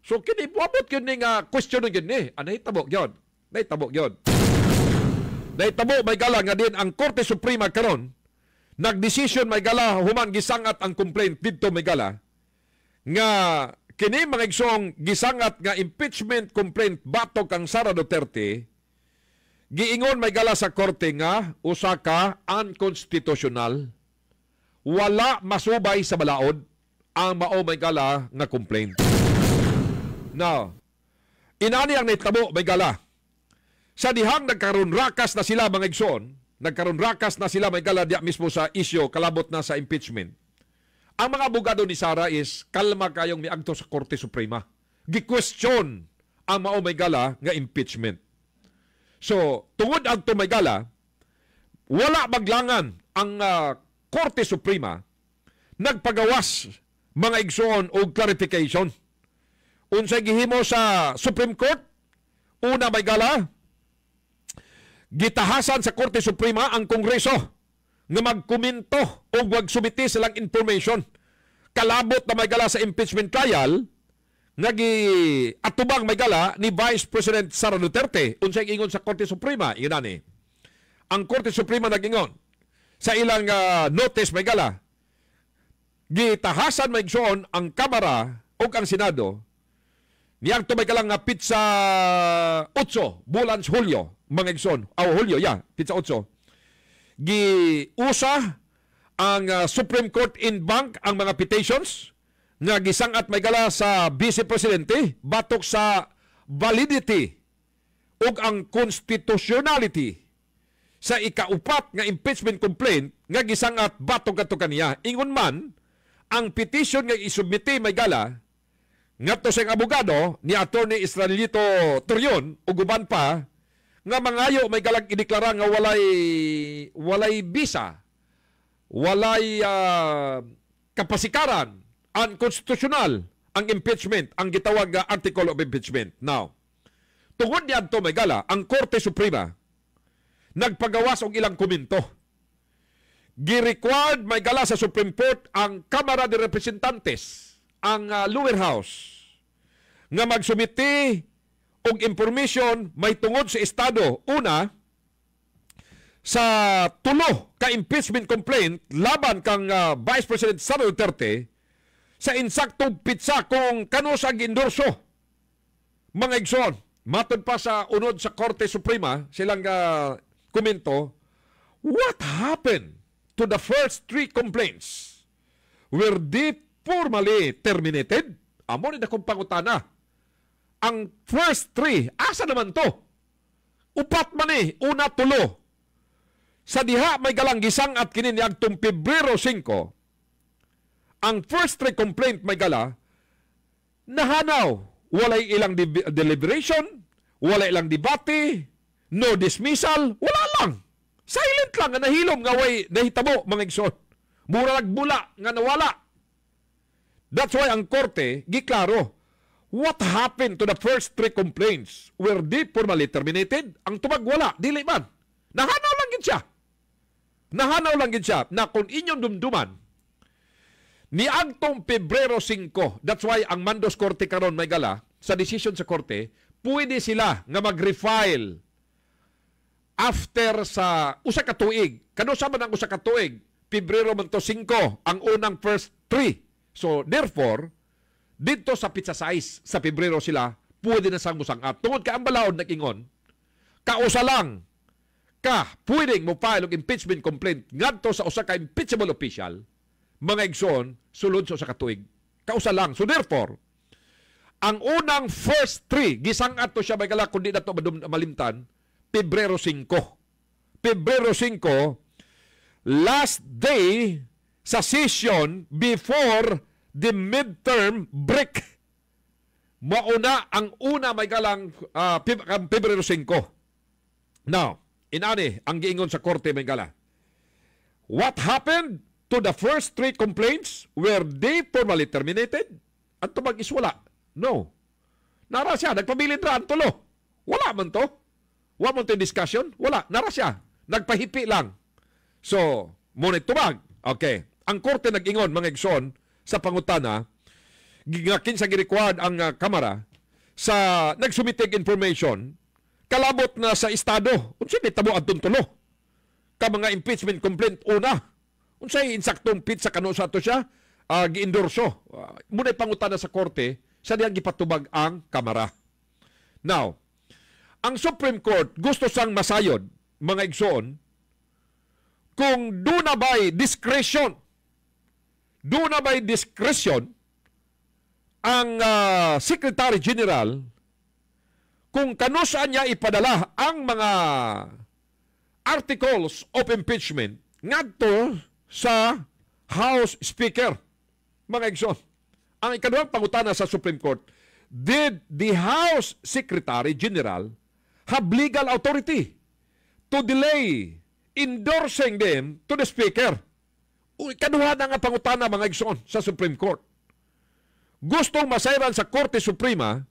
So kini buabot kini nga question gini, anay tabo gyud. Nahitabo gyud. Nahitabo may gala nga din ang Korte Suprema karon nagdesisyon may gala human gisangat ang complaint didto may gala nga kini mga igsong gisangat nga impeachment complaint batok kang Sara Duterte, giingon may gala sa korte nga usa ka unconstitutional, wala masubay sa balaod ang mao may gala nga complaint. Now, inani ang naitabo may gala. Sa dihang nagkaroon rakas na sila mga igsoon, nagkaroon rakas na sila may gala diya mismo sa isyo kalabot na sa impeachment. Ang mga abogado ni Sara is kalma kayong miagto sa Korte Suprema. Gi-question ang mao may gala nga impeachment. So, tungod agto may gala, wala maglangan ang Korte Suprema nagpagawas mga igsoon og clarification. Unsay gihimo sa Supreme Court, una may gala, gitahasan sa Korte Suprema ang Kongreso nga magkomento o magsumiti silang information. Kalabot na may gala sa impeachment trial, nga atubang may gala ni Vice President Sara Duterte, unsay ingon sa Korte Suprema, yun ani. Ang Korte Suprema nag-ingon sa ilang notice may gala, gitahasan may igsoon ang Kamara o ang Senado, niyang tumagalang nga pizza 8, bulan Hulyo, mga igsoon, Hulyo, pizza 8. Giusa ang Supreme Court in bank ang mga petitions nga gisangat may gala sa Vice Presidente batok sa validity ug ang constitutionality sa ikaupat nga impeachment complaint nga gisangat batok kadto kaniya. Ingon man ang petition nga isubmiti may gala ngadto sa abogado ni Attorney Israelito Torion ug uban pa nga mangayo may galang ideklara nga walay bisa, walay kapasikaran, unconstitutional ang impeachment, ang gitawag nga article of impeachment. Now, tungod niadto may gala, ang Korte Suprema nagpagawas og ilang komento. Gi-required may gala sa Supreme Court ang Kamara de Representantes, ang lower house, nga magsumiti og information may tungod sa Estado. Una, sa tulo ka impeachment complaint laban kang Vice President Sara Duterte sa insaktong pitsa kung kano sa ginendorso. Mga igsoon, matod pa sa unod sa Korte Suprema, silang komento, what happened to the first 3 complaints? Were they formally terminated? Amo ni dakong pangutana. Ang first 3, asa naman to? Upat man una tulo. Sa diha may galang gisang at kini niagtong Pebrero 5, ang first 3 complaint may gala, nahanaw. Walay ilang deliberation, walay ilang debate, no dismissal, wala lang. Silent lang nga nahilom nga way nahitabo mga igsoon. Mura nagbula nga nawala. That's why ang korte giklaro, what happened to the first 3 complaints? Were they formally terminated? Ang tubag wala, dili man. Nahanaw lang gid siya. Nahanaw lang gid siya na kung inyong dumduman niagtong Pebrero 5, that's why ang mandos korte karon may gala sa decision sa korte, pwede sila nga mag-refile after sa usa ka tuig. Kano sa man ang usa ka tuig? Pebrero man to 5 ang unang first 3. So therefore, dito sa pizza size sa Pebrero sila pwede na sang musangat. Tungod ka ang balaod nag-ingon, kausa lang ka pwedeng mo file og impeachment complaint ngadto sa usa ka impeachable official, mga igsoon, sulod sa usa ka tuig. Kausa lang. So therefore, ang unang first 3 gisangat to siya may gala kundi na to malimtan Pebrero 5. Pebrero 5, last day sa session before the midterm break. Mauna ang una may galang Pebrero 5. Now, inani ang giingon sa korte may gala. What happened to the first 3 complaints? Were they formally terminated? At tubag is wala. No. Nara siya. Nagpabilin ra ang tulo. Wala man to. Wala man to discussion. Wala. Nara siya. Nagpahipi lang. So, munit tubag. Okay. Ang korte nag-ingon, mga igsoon, sa pangutana, gigakin sa gi-required ang Kamara sa nagsumitig information, kalabot na sa Estado. Unsay bitabo adtong tulo? Ka mga impeachment complaint una. Unsay insaktong pizza kano sa ato siya gi-endorso. Munay pangutana sa korte sa diyang gipatubag ang Kamara. Now, ang Supreme Court gusto sang masayod, mga igsoon, kung do na by discretion ang Secretary General kung kano saan niya ipadala ang mga articles of impeachment ngadto sa House Speaker. Mga igsoon, ang ikaduhang pangutana sa Supreme Court, did the House Secretary General have legal authority to delay endorsing them to the Speaker? Ikaduha na nga pangutana, mga igsoon, sa Supreme Court. Gustong masayran sa Korte Suprema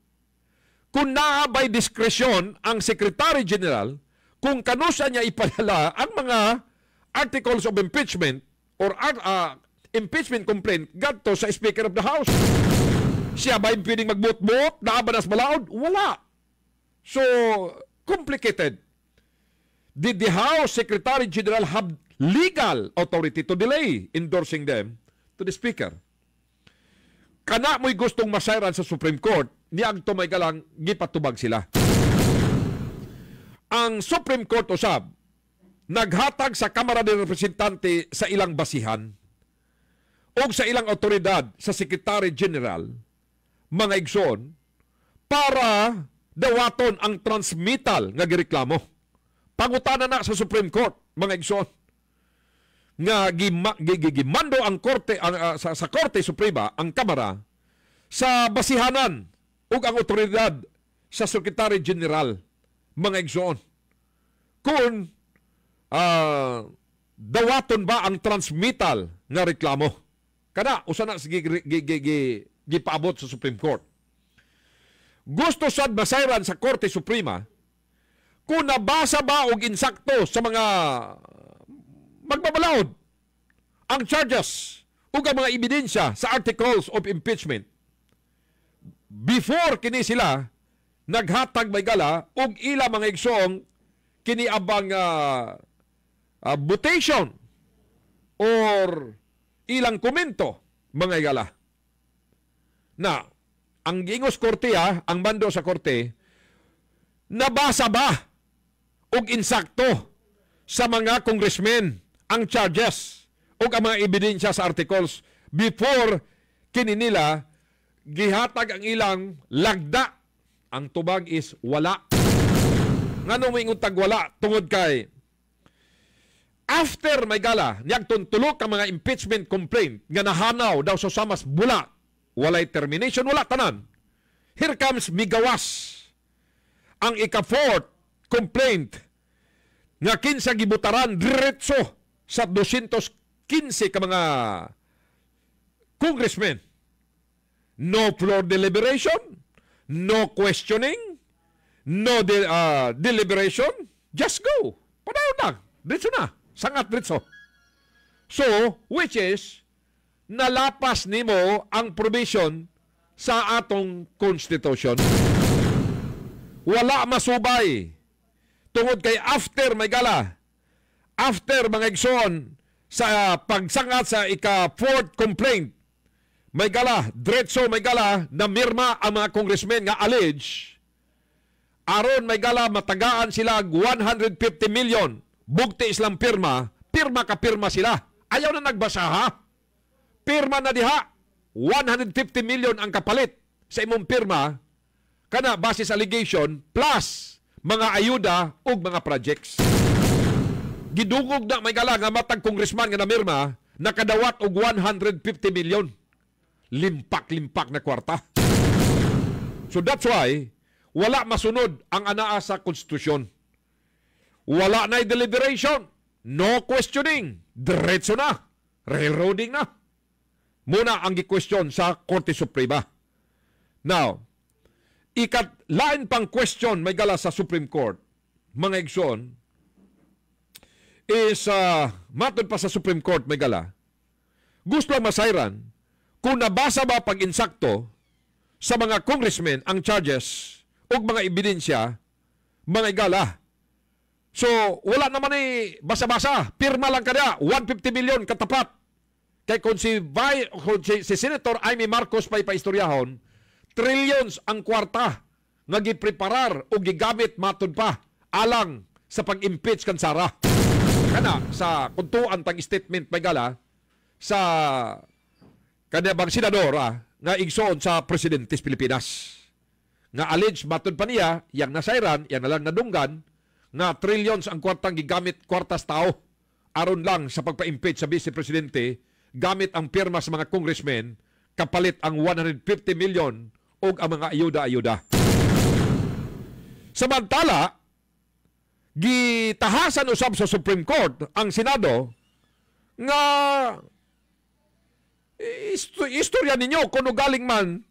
kung naa by discretion ang Secretary General kung kanusa niya ipadala ang mga articles of impeachment or impeachment complaint gadto sa Speaker of the House. Siya ba yung pwedeng magbut-but na abanas balaod? Wala. So, complicated. Did the House Secretary General have legal authority to delay endorsing them to the Speaker? Kana mo'y gustong masayran sa Supreme Court, niyang tumay galang gipatubag sila. Ang Supreme Court usab, naghatag sa Kamara ng Representante sa ilang basihan o sa ilang otoridad sa Secretary General, mga igsoon, para dawaton ang transmittal nga gireklamo. Pangutana na sa Supreme Court, mga igsoon, nga gimando ang korte sa Korte Suprema ang Kamara sa basihanan ug ang otoridad sa Secretary General, mga igsoon, kung dawaton ba ang transmittal nga reklamo. Kana usa na gipaabot sa Supreme Court. Gusto sad masayran sa Korte Suprema kung nabasa ba og insakto sa mga magbabalaod ang charges ug ang mga ebidensya sa articles of impeachment before kini sila naghatag may gala og ila mga igsoong kini abang votation or ilang komento, mga igala. Na, ang gingos korte ang mando sa korte, nabasa ba og insakto sa mga congressmen ang charges o ang mga ebidensya sa articles before kini nila gihatag ang ilang lagda. Ang tubag is wala. Ngano mo ingon tag wala tungod kay after may gala niyag tuntulok ang mga impeachment complaint nga nahanaw daw sa samas bula, walay termination, wala tanan. Here comes migawas ang ika-fourth complaint nga kinsa gibutaran diretso sa 215 ka mga congressmen. No floor deliberation, no questioning, no deliberation, just go. Padayon lang, diretso na, sangat diretso. So, which is, nalapas nimo ang provision sa atong Constitution. Wala masubay. Tungod kay after may gala, after mga igsoon sa pagsangat sa ika-fourth complaint, may gala, diretso may gala, na mirma ang mga congressmen nga allege, aron may gala matagaan sila 150 million, bugti islang pirma, pirma ka pirma sila. Ayaw na nagbasa ha? Pirma na diha, 150 million ang kapalit sa imong pirma, kana basis allegation, plus mga ayuda ug mga projects. Gidungog na may gala nga matag congressman nga namirma, nakadawat og 150 million. Limpak-limpak na kwarta. So that's why, wala masunod ang anaa sa konstitusyon. Wala na deliberation, no questioning, diretso na, railroading na. Muna ang gi-question sa Korte Suprema. Now, lain pang question may gala sa Supreme Court, mga igsoon, is matod pa sa Supreme Court may gala, gusto lang masayran kung nabasa ba pag-insakto sa mga congressmen ang charges o mga ebidensya, mga igala. So, wala naman basa-basa. Pirma lang kada, 150 million katapat. Kaya kung si Senator Amy Marcos pa ipahistoryahon, trillions ang kwarta nga gipreparar o gigamit matod pa alang sa pag-impeach kan Sara. Kana sa kuntuan tang statement may gala sa kaniyang senador nga igsoon sa presidente sa Pilipinas. Nga alleged matod pa niya, yang nasayran, yang nalang nadunggan, nga trillions ang kwartang gigamit kwartas tao aron lang sa pagpa-impeach sa vice presidente gamit ang pirma sa mga congressmen kapalit ang 150 million o ang mga ayuda-ayuda. Samantala, gitahasan usab sa Supreme Court ang Senado nga istorya ninyo kung galing man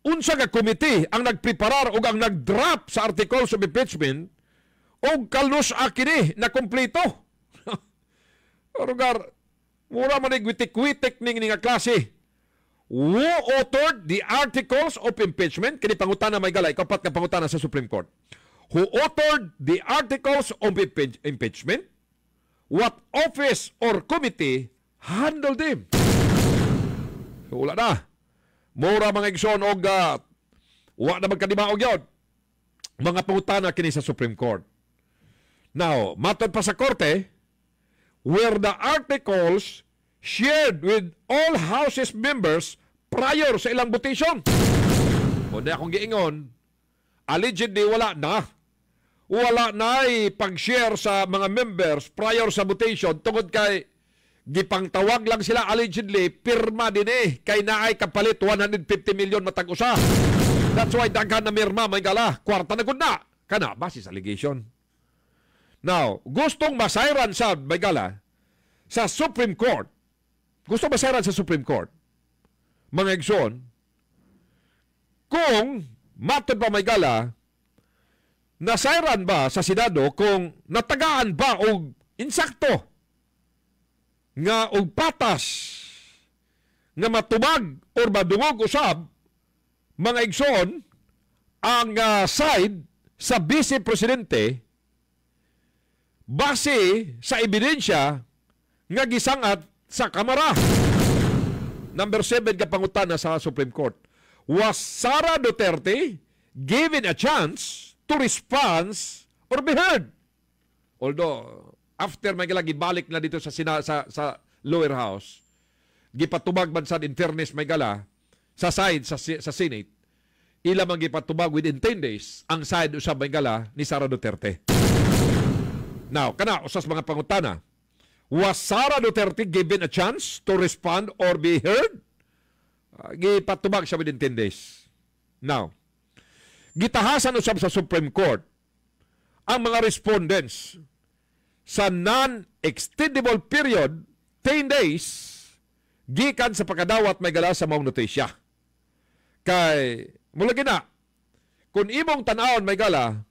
unsa nga committee ang nagpreparar o ang nagdraft sa articles of impeachment o kalnos akini na kompleto. Rugar, mura man nagwitik-witik ning nga klase. Who authored the articles of impeachment? Kini pangutana may gala, ikapat ka pangutana sa Supreme Court. Who authored the articles of impeachment? What office or committee handled them? Wala na. Mura mga igsoon og wa na magkadimaog yun. Mga pangutana kini sa Supreme Court. Now, matod pa sa korte, were the articles shared with all Houses members prior sa ilang votation? O na akong giingon, allegedly wala na. Wala na pag-share sa mga members prior sa votation tungod kay gipangtawag lang sila allegedly, pirma din kay naay kapalit 150 million matag usa. That's why daghan na mirma may gala, kwarta na gud na. Kana basis allegation. Now, gustong masayran sa may gala sa Supreme Court. Gustong masayran sa Supreme Court. Mga igsoon, kung matod pa may gala, nasayran ba sa Senado kung natagaan ba og insakto nga og patas nga matubag or madungog usab mga igsoon ang side sa Vice Presidente base sa ebidensya nga gisangat sa Kamara. Number 7 ka pangutana sa Supreme Court. Was Sara Duterte given a chance to respond or be heard? Although after may gibalik na dito sa lower house, gipatubag man sad in fairness may gala sa side sa Senate, ila man gipatubag within 10 days ang side usab may gala ni Sara Duterte. Now, kana usas mga pangutana. Was Sara Duterte given a chance to respond or be heard? Gipatubag siya within 10 days. Now, gitahasan usab sa Supreme Court ang mga respondents sa non-extendable period 10 days gikan sa pagkadawat may gala sa maong notisya. Kay mula gina, kung imong tan-awon may gala,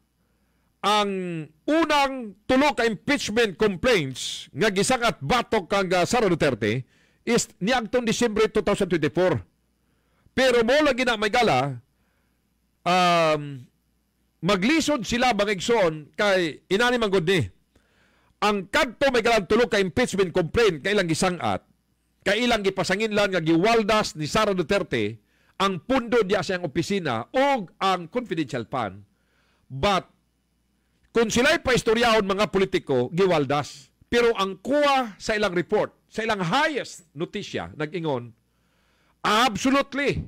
ang unang tulo ka impeachment complaints nga gisangat batok kang Sara Duterte is niagtong Disyembre 2024. Pero mula gina may gala, maglisod sila bangigson kay inani man gud ni. Ang kadto may galang tulo ka impeachment complaint kay ilang gisangat, kay ilang gipasangin nga giwaldas ni Sara Duterte ang pundo diya sa opisina o ang confidential fund. But kung sila'y paistoryahon mga politiko, giwaldas. Pero ang kuha sa ilang report, sa ilang highest notisya, nag-ingon, absolutely,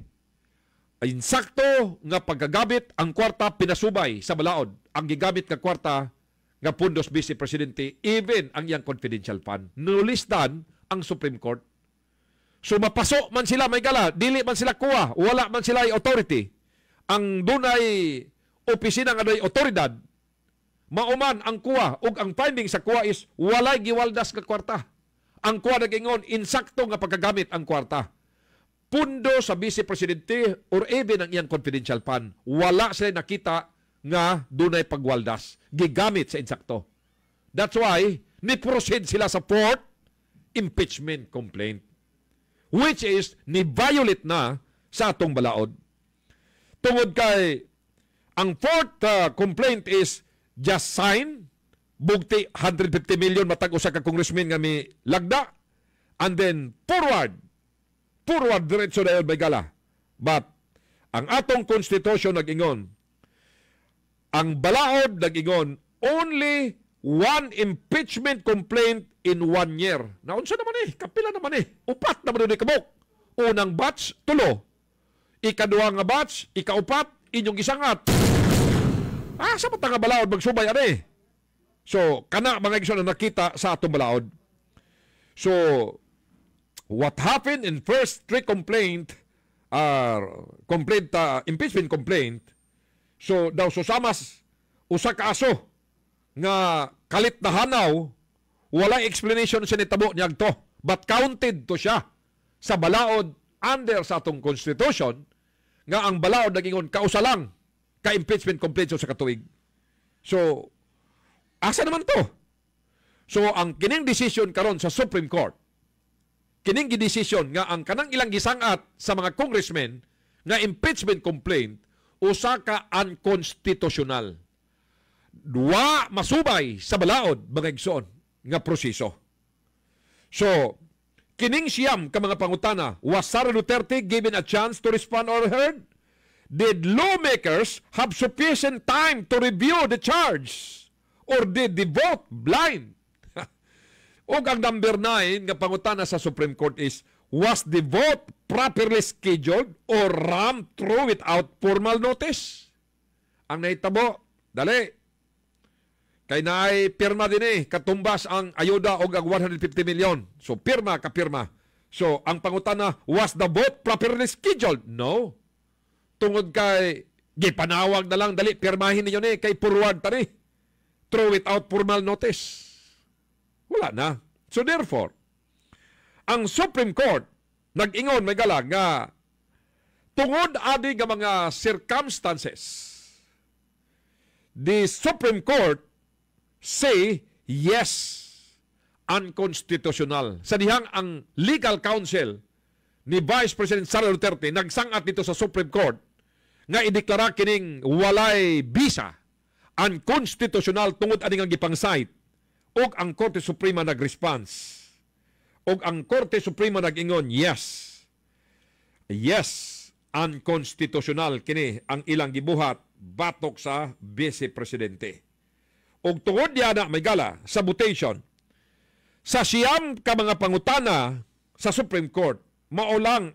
insakto nga pagkagamit ang kwarta pinasubay sa balaod. Ang gigamit nga kwarta nga pundos Vice Presidente, even ang iyang confidential fund. Nulistan ang Supreme Court. So mapaso man sila may gala, dili man sila kuha, wala man sila authority. Ang dunay opisina nga dunay otoridad, mauman ang kuha ug ang finding sa kuha is walay giwaldas nga kwarta. Ang kuha nag-ingon insakto nga pagkagamit ang kwarta. Pundo sa Vice Presidente or even ang iyang confidential fund. Wala sila nakita nga dunay pagwaldas. Gigamit sa insakto. That's why ni-proceed sila sa fourth impeachment complaint, which is ni-violate na sa atong balaod. Tungod kay ang fourth complaint is just sign, bugti 150 million matag usa ka congressman nga mi lagda, and then forward diretso dayon may gala. But ang atong constitution nag-ingon, ang balaod nag-ingon only one impeachment complaint in 1 year. Naunsa naman kapila naman upat naman ni kabuk. Unang batch 3, ikaduha nga batch ikaupat inyong gisangat. Sa matang nga balaod magsubay So, kana mga igsoon na nakita sa atong balaod. So, what happened in first 3 impeachment complaint, so daw susamas usa ka aso nga kalit na hanaw, wala explanation sa nitabo niya to, but counted to siya sa balaod under sa atong constitution nga ang balaod nagingon kausa lang ka-impeachment complaint sa katuig. So, asa naman to? So ang kining decision karon sa Supreme Court, kining gidesisyon nga ang kanang ilang gisangat sa mga congressmen nga impeachment complaint usa ka unconstitutional. Wa masubay sa balaod mga igsoon nga proseso. So, kining siyam ka mga pangutana, was Sara Duterte given a chance to respond or heard? Did lawmakers have sufficient time to review the charge? Or did they vote blind? O ang number 9 nga pangutana sa Supreme Court is, was the vote properly scheduled or rammed through without formal notice? Ang nahitabo, dali. Kay naay pirma din katumbas ang ayuda og ang 150 million. So pirma ka pirma. So ang pangutana, was the vote properly scheduled? No. Tungod kay gipanawag na lang, dali pirmahin ninyo kay forward ta ni. Through without formal notice. Wala na. So therefore, ang Supreme Court nag-ingon may galang nga tungod adi nga mga circumstances, the Supreme Court say yes, unconstitutional. Sa dihang ang legal counsel ni Vice President Sara Duterte nagsangat dito sa Supreme Court nga ideklara kining walay bisa, unconstitutional tungod ani nga gipang-cite. Og ang Korte Suprema nag-response. Og ang Korte Suprema nag-ingon, yes. Yes, unconstitutional kini ang ilang gibuhat batok sa Vice Presidente. Og tungod diana may gala sa votation, sa siyam ka mga pangutana sa Supreme Court, mao lang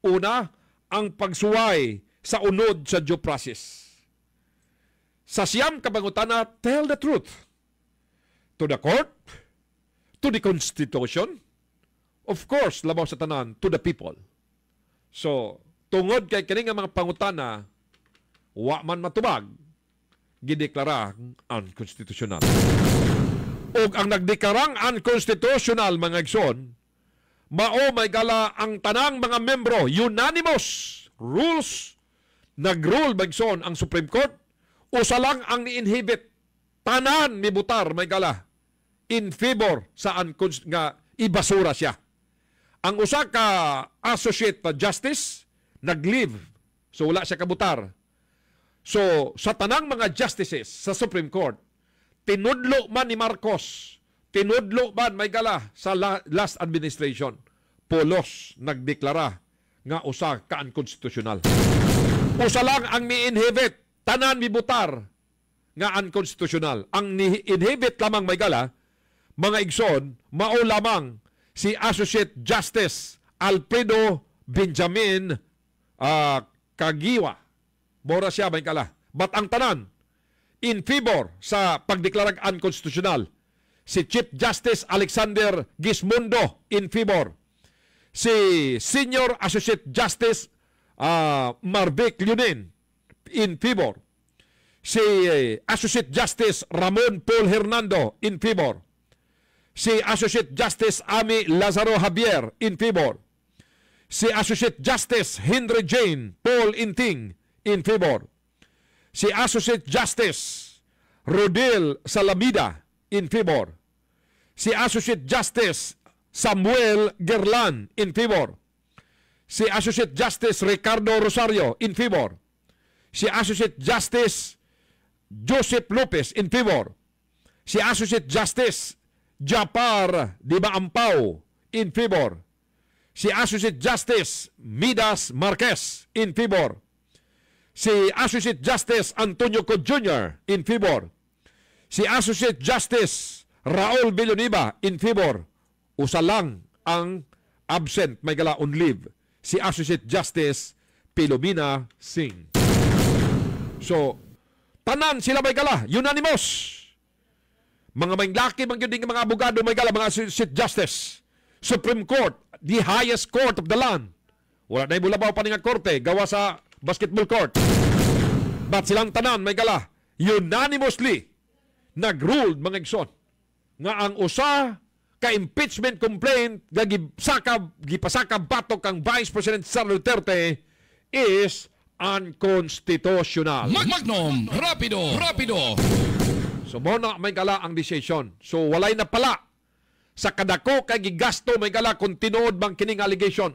una ang pagsuway sa unod sa due process. Sa siyam ka pangutana, tell the truth. To the court, to the Constitution, of course, labaw sa tanan, to the people. So, tungod kay kini nga mga pangutana, wa man matubag, gideklara unconstitutional. O ang nagdeklarang unconstitutional, mga igsoon, mao may gala ang tanang mga membro, unanimous rules, nag-rule mga igsoon ang Supreme Court, usa lang ang ni-inhibit, tanan ni butar may gala in favor sa nga ibasura siya. Ang usa ka associate justice nag-leave, so wala siya kabutar. So sa tanang mga justices sa Supreme Court, tinudlo man ni Marcos, tinudlo man may gala sa last administration, polos nagdeklara nga usa ka unconstitutional. Usa lang ang ni-inhibit, tanan mi butar nga unconstitutional. Ang ni-inhibit lamang may gala, mga igsoon, mao lamang si Associate Justice Alfredo Benjamin Caguioa. Mora siya may gala. But ang tanan, in favor sa pagdeklarag unconstitutional, si Chief Justice Alexander Gismondo in favor. Si Senior Associate Justice Marvic Lunin in favor. Si Associate Justice Ramon Paul Hernando in favor. Si Associate Justice Ami Lazaro Javier in favor. Si Associate Justice Henry Jane Paul Inting in favor. Si Associate Justice Rodel Salamida in favor. Si Associate Justice Samuel Gerlan in favor. Si Associate Justice Ricardo Rosario in favor. Si Associate Justice Joseph Lopez in favor. Si Associate Justice Japar Di Maampao in favor. Si Associate Justice Midas Marquez in favor. Si Associate Justice Antonio Co Jr. in favor. Si Associate Justice Raul Villanueva in favor. Usa lang ang absent, may gala on leave. Si Associate Justice Pilomena Singh. So, tanan sila may gala, unanimous. Mga maynglaki, mga abogado may gala, mga Associate Justice. Supreme Court, the highest court of the land. Wala na ibulabaw pa nga korte, gawa sa basketball court. But silang tanan may gala, unanimously nag-ruled mga igsoon nga ang usa ka impeachment complaint nga gipasaka batok kang Vice President Sara Duterte is unconstitutional. Magnum Rapido. So mo na may gala ang decision. So walay na pala sa kadako kay gigasto may gala kung tinuod bang kining allegation.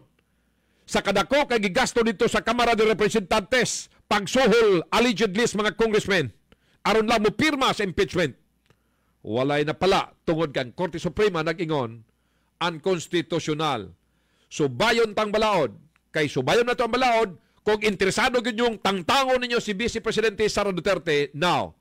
Sa kadako kay gigasto dito sa Kamara de Representantes pagsuhol allegedly sa mga congressmen aron lang mo pirma sa impeachment. Walay na pala tungod kang Korte Suprema nag-ingon unconstitutional. Subayon tang balaod. Kay subayon na to ang balaod kung interesado gyud yung tangtangon ninyo si Vice Presidente Sara Duterte now.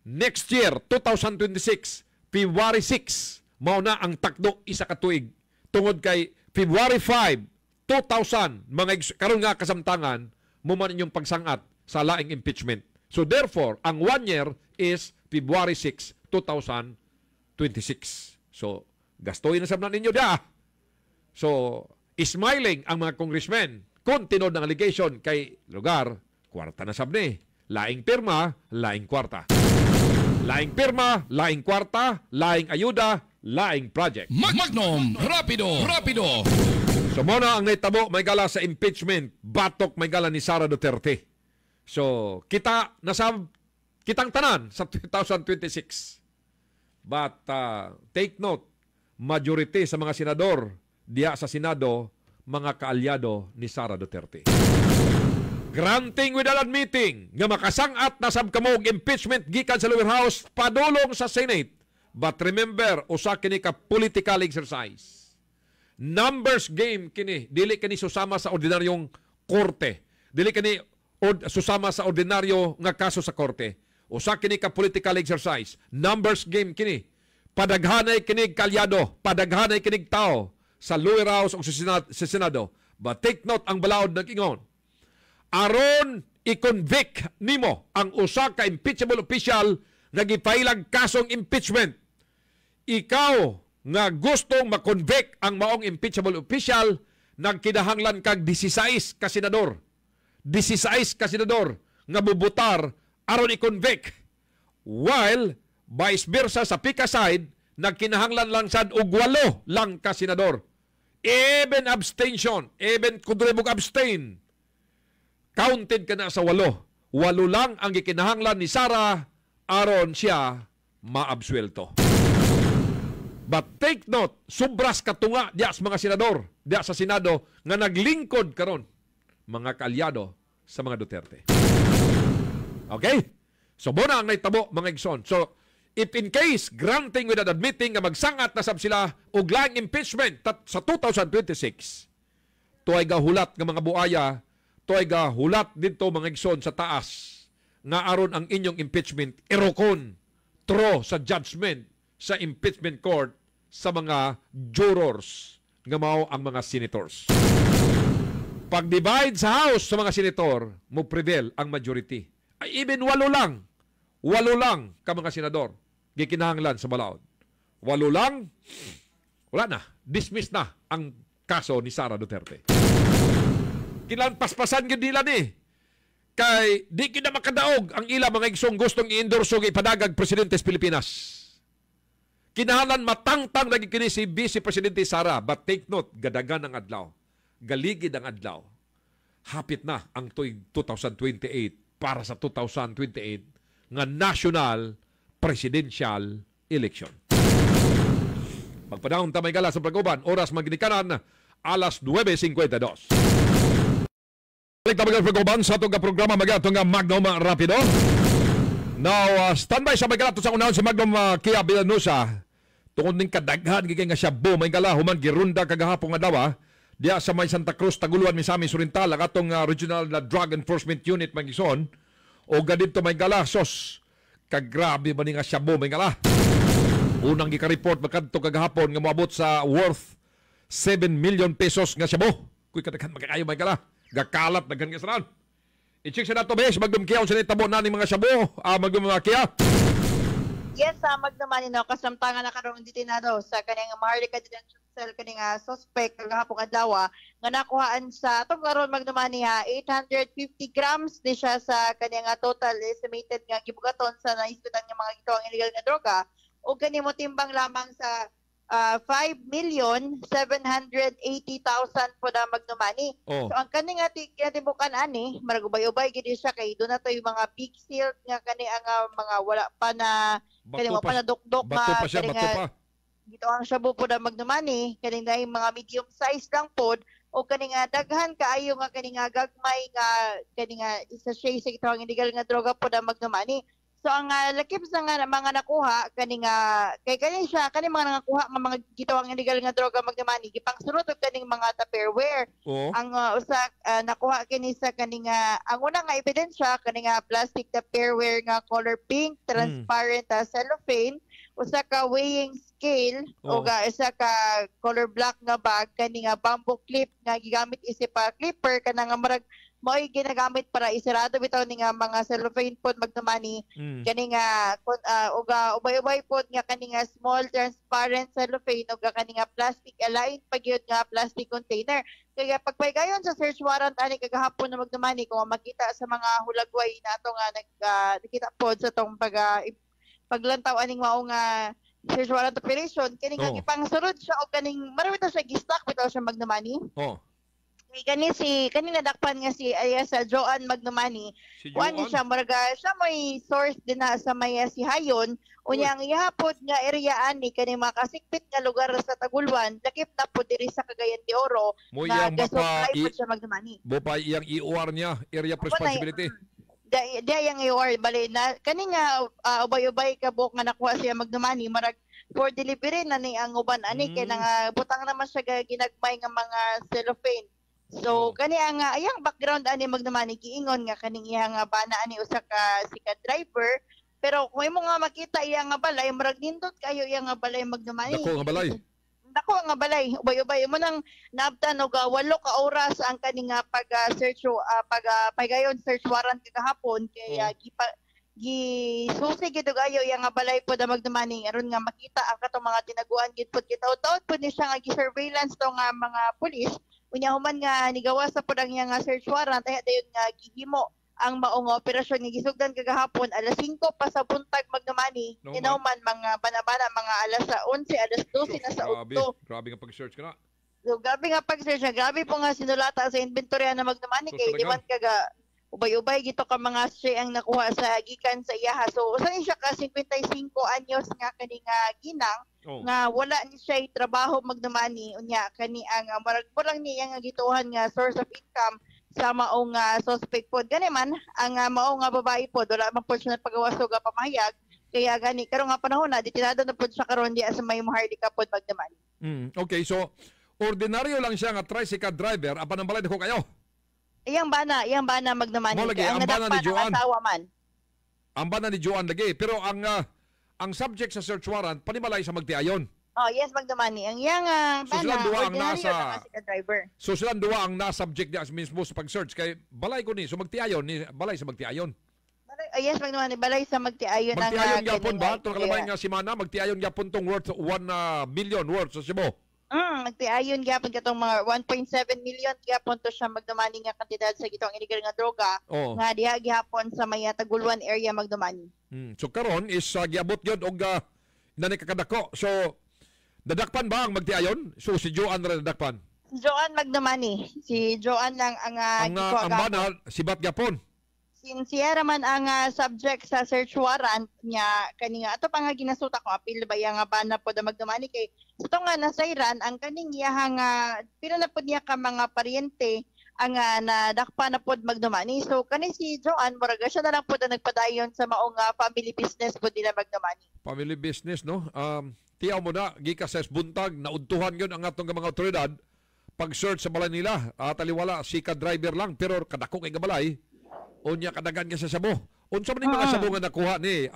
Next year, 2026, February 6, mao na ang takdo isa ka tuig. Tungod kay February 5, 2000, mga karon nga kasamtangan, mo man inyong pagsangat sa laing impeachment. So therefore, ang 1 year is February 6, 2026. So, gastuin na sabnan ninyo da. So, smiling ang mga congressmen kung tinod ng allegation kay lugar, kwarta na sabni. Laing pirma, laing kwarta. Laing pirma, laing kwarta, laing ayuda, laing project. Magnum Rapido. So muna ang naitabo may gala sa impeachment, batok may gala ni Sara Duterte. So kita kitang tanan sa 2026. But take note, majority sa mga senador diya sa Senado mga kaalyado ni Sara Duterte. Granting without admitting nga makasangat na sabkamog impeachment gikan sa lower house padulong sa Senate. But remember, usa kini ka political exercise. Numbers game kini, dili kini susama sa ordinaryong korte. Dili kini susama sa ordinaryo nga kaso sa korte. Usa kini ka political exercise. Numbers game kini. Padaghanay kinig kalyado, padaghanay kinig tao sa lower house o sa Senado. But take note ang balaod nag-ingon. Aron i-convict nimo ang usa ka impeachable official nga gipailag kasong impeachment. Ikaw nga gustong ma-convict ang maong impeachable official nagkinahanglan kag 16 ka senador. 16 ka senador nga bubutar aron i-convict. While vice versa sa PICA side nagkinahanglan lang sad og 8 lang ka senador. Even abstention, even kudremog abstain. Counted ka na sa 8. 8 lang ang gikinahanglan ni Sara aron siya maabsuelto. But take note, subras katunga diya sa mga senador, diya sa Senado nga naglingkod karon mga kaalyado sa mga Duterte. Okay? So muna ang naitabo mga igsoon. So if in case granting without admitting nga magsangat na sab sila og laing impeachment sa 2026, tuay gahulat nga mga buaya, tuay gahulat dito mga igsoon sa taas nga aron ang inyong impeachment irokon tro sa judgment sa impeachment court sa mga jurors nga mao ang mga senators. Pag-divide sa House sa mga senator, mo prevail ang majority. Ay, even 8 lang ka mga senador gikinahanglan sa balaod. 8 lang, wala na. Dismiss na ang kaso ni Sara Duterte. Kinahanglan paspasan gyud nila ni. Kay di kita makadaog ang ila mga igsong gustong i-endorso kay ipadagag presidente sa Pilipinas. Kinahanglan matangtang lagi kini si Vice Presidente Sara. But take note, gadagan ang adlaw. Galigid ang adlaw. Hapit na ang tuig 2028 para sa 2028 nga national presidential election. Magpanahon tamay gala sa Praguban, oras maginikanan, alas 9:52. Balik tayo sa Praguban sa itong programa magatong Magnum Rapido. Now, standby sa magala sa unahon si Magnum Kia Villanusa. Tungod ning kadaghan gigay nga siya may gala human girunda kagahapon nga dawa diya sa may Santa Cruz Taguluan Misamis Oriental ang atong regional na drug enforcement unit magison o gadito may gala sos kagrabe man nga siya may gala. Unang gika-report magkadto kagahapon nga moabot sa worth 7 million pesos nga siya kuy kadaghan magkaayo may gala gakalat daghan nga saran. I-check sa nato bes Magnum Kia sa tabo na ni mga shabu Magnum Kia. Yes, magnaman nino kasamtangan na karon detenado sa kanang Maharlika Detention Cell kaning suspect kagahapon adlaw nga nakuhaan sa atong karon magnaman niya 850 grams ni siya sa kanang total estimated nga gibugaton sa naisgutan nga mga gitawang illegal na droga o kani mo timbang lamang sa 5,780,000 po na magdumani. Oh. So ang kani nga tibukan ani, maragubay-ubay gid siya kay doon na to yung mga big silt nga kani ang mga wala pa na kani mo pa na dukdok bato pa siya, bato pa. Gito ang shabu po na magdumani, kani nga yung mga medium size lang pod o kani nga daghan kaayo nga kani nga gagmay nga kani nga isa siya sa itong illegal nga droga po na magdumani. So ang lakip sa nga mga nakuha kani nga kay kani siya kani mga nakuha nga mga gitawang illegal nga droga magdamani gipangsunod og kaning mga Tupperware. Ang usa nakuha kini sa kani nga ang una nga ebidensya kani nga plastic Tupperware nga color pink transparent cellophane, usa ka weighing scale o isa ka color black nga bag kani nga bamboo clip nga gigamit isip pa clipper kana nga marag mo'y ginagamit para isirado bitaw ni nga mga cellophane pod magdamani kani nga uga ubay-ubay pod nga kani nga small transparent cellophane uga kani nga plastic aligned pagyud nga plastic container. Kaya pagpaygayon sa search warrant ani kagahapon na magdamani kung makita sa mga hulagway nato nga nakita pod sa tong paglantaw aning mao nga search warrant operation kani nga gipangsurod siya og kaning marami ta siya gi-stock bitaw siya magdamani. Kani nadakpan nga si sa Joan Magnomani. Wani siya maraga siya may source din na sa may si Hayon unyang ihapod nga area ani kani makasikpit nga lugar sa Tagulwan lakip na po diri sa Cagayan de Oro nga gasupply po siya Magnomani. Bopa iyang IOR niya, area of responsibility. Yang IOR bali na kani nga ubay-ubay ka buok nga nakuha siya Magnomani marag for delivery na ni ang uban ani kay nga butang naman siya ginagmay nga mga cellophane. So kani ang ayang background ani magdamani giingon nga kaning iyang bana ani usa ka sikat driver pero kung imo nga makita iyang balay murag nindot kayo iyang balay magdamani. Dako nga balay. Dako nga balay ubay-ubay mo nang naabtan og 8 ka oras ang kaning pag-search pagayon search warrant kagahapon kaya gisusi gid og ayo iyang balay pod magdamani aron nga makita ang katong mga tinaguan gid pod kitaw-taw pod ni siya nga gi-surveillance to nga mga pulis. Unya human nga nigawa sa pod ang nga search warrant ay dayon nga gihimo ang maong operasyon nga gisugdan kagahapon alas 5 pa sa buntag magdamani inahuman mga banabana mga alas 11 alas 12 na sa udto. Grabe nga pag-search kana. So grabe nga pag-search grabe po nga sinulata sa inventory na magdamani kay di man kaga ubay-ubay gito ka mga siya ang nakuha sa gikan sa iyaha. So usa ni siya ka 55 anyos nga kani nga ginang nga wala ni siya trabaho magdamani unya kani ang marag po lang niya nga gituhan nga source of income sa maong suspect pod gani man ang mao nga babae pod wala man pod siya pagawasog pamahayag kaya gani karong nga panahon na ditinado na pod siya karon diya sa may Maharlika pod magdamani. Okay, so ordinaryo lang siya nga tricycle driver apan ang balay ko kayo. Iyang bana magdamani ang bana ni Joan. Asawa man. Ang bana ni Joan lagi pero ang subject sa search warrant panimalay sa magtiayon. Oh, yes magdamani. Ang iyang bana ordinaryo lang driver. So silang duwa ang na-subject niya mismo sa pag-search kay balay ko ni so magtiayon ni balay sa magtiayon. Yes magdamani balay sa magtiayon ang magtiayon gyapon ba to kalamay nga si Mana magtiayon gyapon tong worth 1 billion worth sa Cebu. Magtiayon gyapon katong mga 1.7 million gyapon to siya magdamani nga kantidad sa gitong illegal nga droga nga diha gyapon sa may Tagulwan area magdamani. So karon is giabot gyud og nani kakadako. So dadakpan ba ang magtiayon? So si Joan ra dadakpan. Si Joan magdamani. Si Joan lang ang bana si Bat gyapon. Sincere man ang subject sa search warrant niya kani nga ato pa nga ginasuta ko apil ba nga bana pod magdamani kay ito nga nasayran ang kaning iyang pila na pod niya ka mga paryente ang nadakpa na pod magdamani. So kani si Joan muraga siya na lang pod nagpadayon sa maong family business pod nila magdamani. Family business no. Tiyaw mo na gikas sa buntag naudtuhan yun ang atong mga otoridad pag-search sa balay nila. Taliwala si ka driver lang pero kadako kay gabalay. Unya kadagan ka sa Cebu. Unsa man mga Cebu nga nakuha ni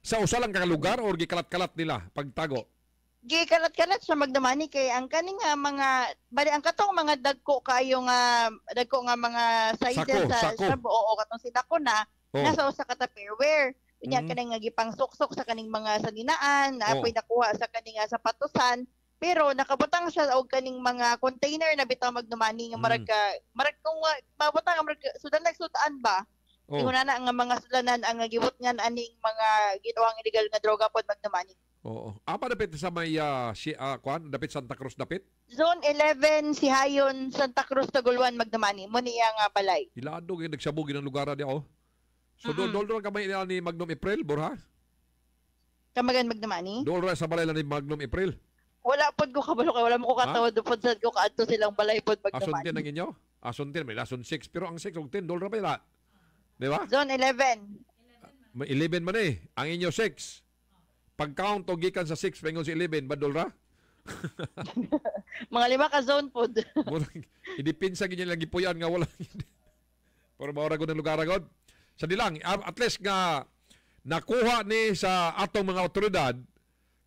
sa usa lang ka lugar or gikalat-kalat nila pagtago? Gikalat-kalat sa magdamani kay ang kaning mga bali ang katong mga dagko kayo nga mga sizes sa Cebu o katong sidako na nasa usa ka Tupperware. Unya kaning nga gipangsok-sok sa kaning mga saninaan na apoy nakuha sa kaning sapatusan. Pero nakabutang siya og kaning mga container na bitaw magdumani nga marag kung mabutang marag sudan nagsutaan ba ingon na ang mga sulanan ang giwutngan aning mga gitawang illegal nga droga pod magdumani. Oo. Ama dapit sa may dapit Santa Cruz dapit. Zone 11, Sihayon, Santa Cruz, Taguluan, Magdamani. Mo niya nga balay. Ilado gyud nagsabog ng lugar niya oh. So dol kamay ni Magnum April, Borha? Kamagan Magdamani? Dol ra sa balay lang ni Magnum April. Wala pod ko kabalo kay wala mo ko katawad pod sad ko kaadto silang balay pod Asuntin Magdamani. ang inyo? Asuntin may asun 6 pero ang 6 og 10 $10 pa ila. Di ba? Zone 11. May 11 man eh. Ang inyo 6. Pag-count o gikan sa 6 pengon si 11 ba $? Mga 5 ka zone pod. Idipinsa ganyan lang gipuyan nga wala. Pero maura ko ng lugar agad. Sa dilang, at least nga nakuha ni sa atong mga otoridad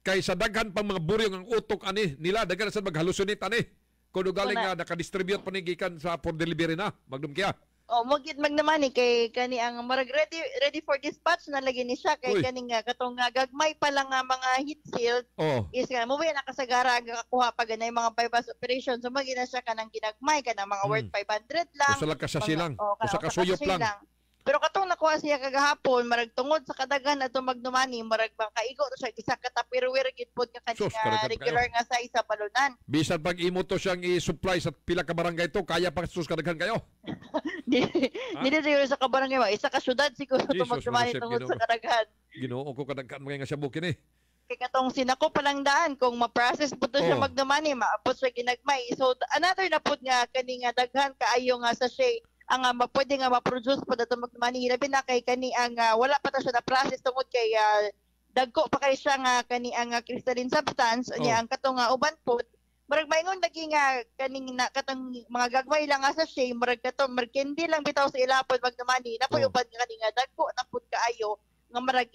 kay sa daghan pang mga buryong ang utok ani nila daghan sa maghalusunit ani. Kuno galing nga naka-distribute pa ni gikan sa for delivery na. Magdum kaya. Oh, mogit Magdamani kay kani ang marag ready for dispatch na lagi ni siya kay Uy. kani nga katong gagmay pa lang nga mga heat shield Oh. is nga mo ba nakasagara nga kakuha pa ganay mga bypass operation so magi na siya kanang ginagmay kanang mga worth 500 lang. Usa lang ka sa silang. Usa ka kanang suyop lang. Pero katong nakuha siya kagahapon marag tungod sa kadaghan ato Magdamani marag bang kaigo to siya isa ka tupperware gid pod nga kani Sus, nga kadaghan regular nga sa isa balunan. Bisan pag imo to siyang i-supply sa pila ka barangay to, kaya pa sus kadaghan kayo. Dili siguro sa kabarangay ba isa ka syudad siguro to Jesus, Magdamani Joseph, tungod Ginoo. sa kadaghan. Ginoo ko kadaghan mga nga sabukin eh. Kay katong sinako palang daan kung ma-process po to siya Oh. Magdamani maapos siya ginagmay so another na pud nga kani nga daghan kaayo nga sachet ang pwede nga ma-produce po dato Magdamani labi na kay kani ang wala pa ta siya na process tungod kay dagko pa kay siya nga kani ang crystalline substance unya ang katong uban po marag maingon lagi nga kaning na katong mga gagmay lang nga sachet marag katong merkendi lang bitaw sa ilapod Magdamani na po Oh. uban kani nga dagko na pud kaayo nga marag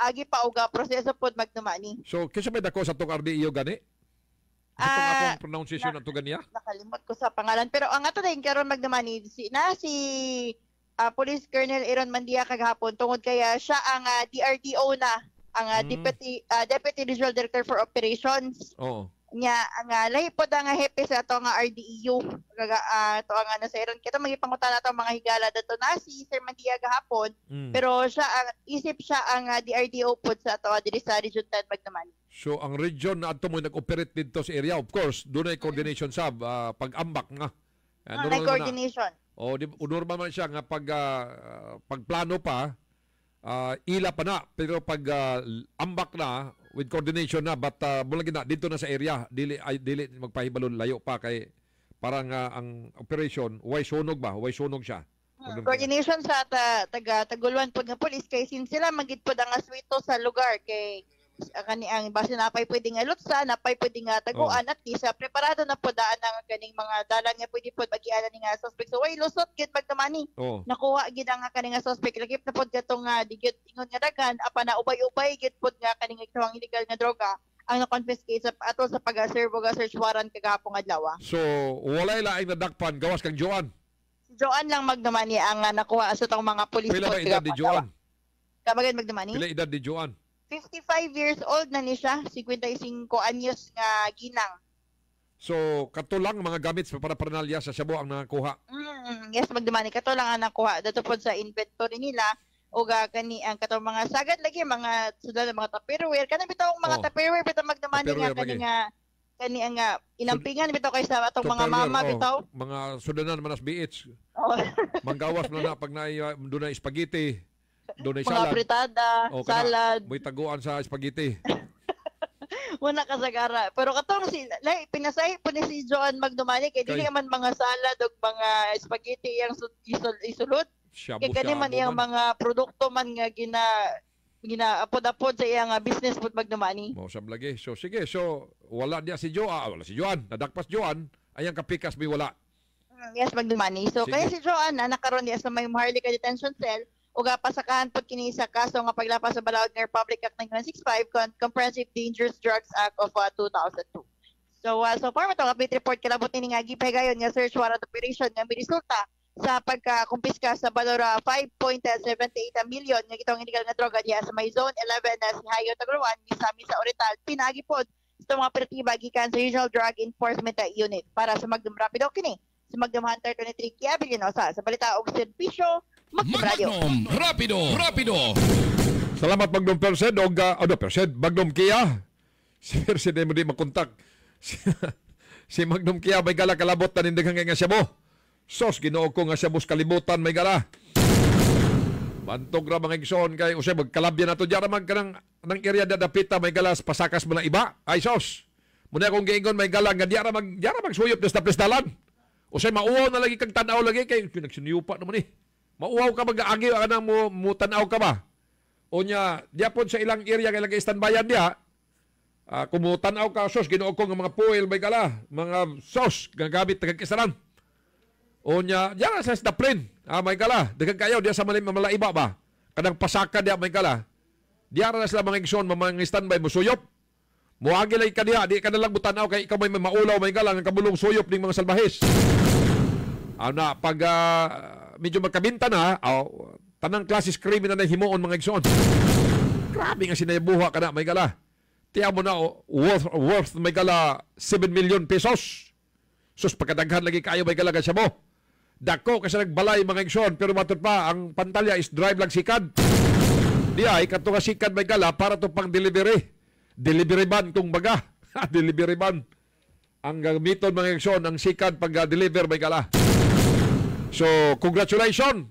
agi pa og proseso pod Magdamani. So, kinsa may dako sa tong RDIO gani? Ito Ah, akong pronunciation na to ganiya? Nakalimot ko sa pangalan pero ang ato din karon Magdamani si Police Colonel Aaron Mandia kagahapon tungod kaya siya ang DRDO na ang Deputy Regional Director for Operations Oo. nya ang lahi pod ang hepe sa ato nga RDEU to ang nasa Aaron kita magipangutan nato mga higala dato na si Sir Mandia gahapon pero siya isip siya ang DRDO pod sa ato diri sa Region 10 Magdamani. So, ang region na ato mo nag-operate dito sa area, of course, doon ay coordination sab, pag-ambak nga. May coordination. O, normal man siya nga pagplano pa, ila pa na, pero pag ambak na, with coordination na, but bulagin na, dito na sa area, dili magpahibalon layo pa kay parang ang operation, way sunog ba? Way sunog siya. Coordination sa Taguluan pod nga police kay since sila magid pod ang aswito sa lugar kay kani ang base napay pwede nga lutsa napay pwede nga taguan at least preparado na pod daan ang kaning mga dalan nga pwede pod bagian ni nga suspect so way lusot gid Magdamani nakuha gid ang kaning nga suspect lagip na pod katong digit ingon nga daghan apa na ubay-ubay gid pod nga kaning ang illegal nga droga ang na-confiscate sa ato sa pag-serve og search warrant kagahapon adlaw. So, walay laing nadakpan, gawas kang Joan. Si Joan lang Magdamani ang nakuha sa tong mga police Pila pod ba edad ni Joan? Kamagan Magdamani? Pila edad ni Joan? 55 years old na ni siya, 55 anyos nga ginang. So, katulang mga gamit sa paraphernalia sa Cebu ang nakakuha. Yes, Magdamani, kato lang ang nakuha. Dato po sa inventory nila, o kani ang kato mga sagad lagi, mga sudal mga tupperware. Kanang bitaw mga tupperware, bitaw Magdamani nga, kani ang inampingan, bitaw kay sa atong mga mama, bitaw. Mga sudanan manas BH. Oh. Manggawas na pag doon na spaghetti. Doon ay Mga salad. fritada, salad. May taguan sa spaghetti. Wala kasagara. Pero katong pinasay po ni si Joan Magdamani kay dili man mga salad o mga spaghetti yang isulod. Kay kani man iyang mga produkto man nga ginaapod-apod sa iyang business pod Magdamani. Mo sab lagi. So sige, so wala dia si Joan, wala si Joan. Nadakpas Joan, ayang kapikas may wala. Yes, Magdamani. So kaya si Joan nakaroon diya sa may Maharlika Detention Cell ug pasakahan pod kini sa kaso nga paglapas sa Balaod nga Republic Act 1965 Comprehensive Dangerous Drugs Act of 2002. So far mo update report kalabot ni nga gipahigayon nga search warrant operation nga resulta sa pagkakumpiska sa valor 5.78 million nga gitong illegal nga droga diya sa may zone 11 na si Hayo Taguluan misami sa Orital pinagi pod sa mga operatiba gikan sa Regional Drug Enforcement Unit para sa Magnum Rapido kini sa Magnum Hunter 23 Kiabilin sa balita og serbisyo Magnum Radio. Magnum Rapido. Salamat Magnum Persed o Persed, Magnum Kia. Si Persed ay mo di makontak. Si Magnum Kia may gala kalabot na nindaghang nga siya mo. Sos, ginoo ko nga siya mos kalibutan may gala. Bantog ra mga igsoon kay usay magkalabyan nato diara man kanang area dadapita may galas pasakas mo na iba. Ay sos. Muna akong giingon may gala nga diara magsuyop des tapos dalan. Usay mauwaw na lagi kag tan-aw lagi kay pinagsiniyupa naman Mauwaw ka mag-aagi ana mo tan-aw ka ba? Onya diapon sa ilang area kay lagi standbyan dia. Kung mo tan-aw ka sos ginoo ko nga mga puil may gala, mga sos gagamit kag kisaran. Onya diara sa Daplin. May gala, daghang kayo diya sa malaiba ba? Kadang pasaka diya may gala. Diara na sila mga igsoon mga standby mo suyop. Muagi lay ka diya, di ka na lang butanaw kay ikaw may maulaw may gala ng kabulong suyop ning mga salbahis. Na pag medyo magkabinta na, tanang klasis kriminal na himuon mga igsoon. Grabe nga sinayabuha ka na may gala. Tiya mo na worth may gala 7 million pesos. Sus pagkadaghan lagi kayo may gala ka siya mo. Dako kasi nagbalay mga igsoon pero matod pa ang pantalya is drive lang sikad. Di ay kato nga sikad may gala para to pang delivery. Delivery van kung baga. Delivery van. Ang gamiton mga igsoon ang sikad pag deliver may gala. So congratulations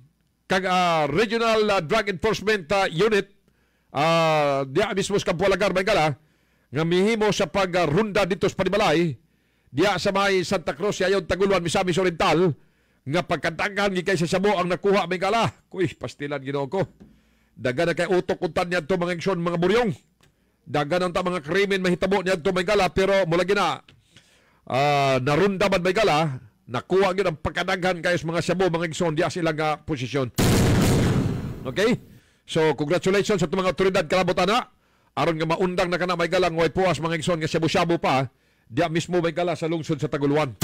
kag Regional Drug Enforcement Unit diya mismo sa Kampualagar may gala nga mihimo sa pagrunda dito sa Panimalay diya sa may Santa Cruz ayon Taguluan Misamis Oriental nga pagkadaghan gi kay sa Sabo ang nakuha may gala. Kuy pastilan Ginoo ko. Dagan na kay utok kuntan niya to mga igsoon mga buryong. Dagan ang mga krimen mahitabo niya to may gala pero mula gina narunda man may gala nakuha gyud ang pagkadaghan kay sa mga Sabo mga igsoon diya sila nga posisyon. Okay? So congratulations sa mga otoridad kalabutan na aron nga maundang na kana may galang way puas mga igsoon nga Shabu-Shabu pa diya mismo may gala sa lungsod sa Taguluan.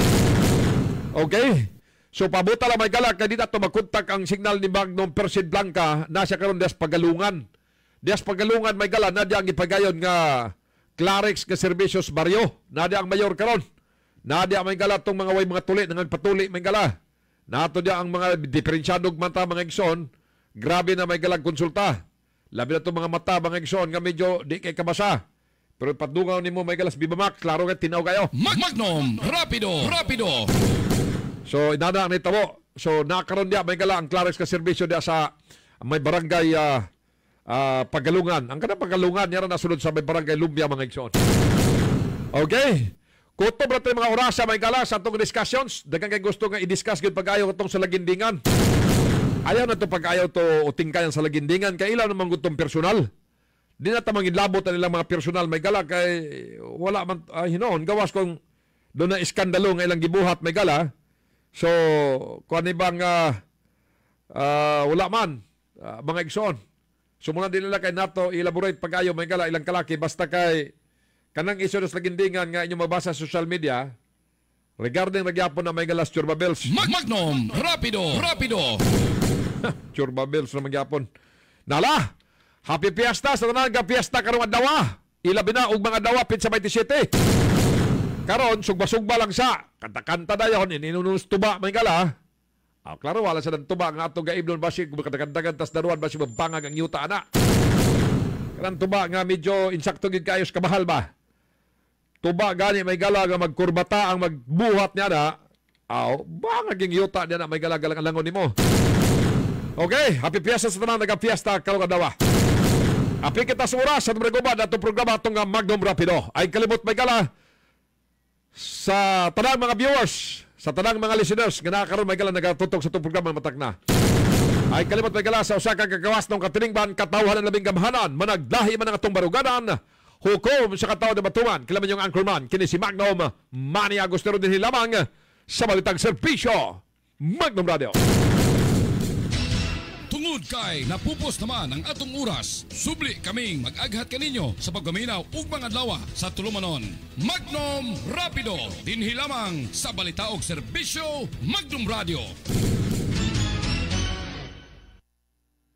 Okay? So pabuta lang may gala kay di nato makontak ang signal ni Magnum Persed Blanca na siya karon des Pagalungan. Des Pagalungan may gala na diya ang ipagayon nga Clarex nga Servicios Barrio. Na diya ang mayor karon. Na diya may gala tong mga way mga tuli nang patuli may gala. Nato diya ang mga diferensyadog mata mga igsoon. Grabe na may galang konsulta. Labi na itong mga mata mga igsoon nga medyo di kay kabasa. Pero patdungaw ni mo may galas Bibamax klaro nga tinaw kayo. Magnum Rapido. So, inana ni tabo. So, nakaroon niya, may gala ang Clarex ka serbisyo niya sa may barangay Pagalungan. Ang kanang Pagalungan, niya na nasunod sa may barangay Lumbia, mga igsoon. Okay? Kutob natin mga orasa, may gala sa itong discussions. Dagang kay gusto nga i-discuss yun pag-ayaw itong sa Lagindingan. Ayaw na ito pag-ayaw ito utingkayan sa Lagindingan. Kaya ilaw naman gutong personal. Di na tamang inlabot na nilang mga personal. May gala kay wala man, hinoon. Gawas kung doon na iskandalo nga ilang gibuhat may gala. So, kung ano bang wala man, mga igsoon. So, muna din nila kay nato elaborate pag-ayaw may gala ilang kalaki. Basta kay kanang iso na Lagindingan nga inyong mabasa sa social media regarding nagyapon na may galas Churbabels. Magnum Rapido. Churbabels na magyapon. Nala, happy fiesta sa tanan nga fiesta karong adlaw. Ilabi na og mga adlaw sa 27. Karon sugba-sugba lang sa kanta-kanta dayon ininunus tuba may gala. Klaro wala sa tuba nga ato gaibnon basig kanta-kantagan tas daruan basig mabangag ang yuta ana. Kanang tuba nga medyo insakto gid kayo sa kabahal ba. Tuba gani may gala nga magkurbata ang magbuhat niya na. Bangag ang yuta niya na may gala-galang langon nimo. Okay, happy fiesta sa tanan nagapiesta karong adlaw. Api kita sa oras sa numero atong programa atong Magnum Rapido. Ay kalimot may gala sa tanang mga viewers, sa tanang mga listeners nga nakakaroon may gala nagatutok sa itong programa matak na. Ay kalimot may gala sa usa ka kagawas ng katiningban katawhan ng labing gamhanan managdahi man ang atong baruganan hukom sa kataw na batuman kilaman yung anchorman kini si Magnum Manny Agustero din lamang sa balitang serbisyo Magnum Radio. Tungod kay napupos naman ang atong oras, subli kaming mag-aghat kaninyo sa paggaminaw ug mga adlaw sa tulumanon. Magnum Rapido, dinhi lamang sa balita og serbisyo Magnum Radio.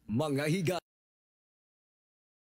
Mga higa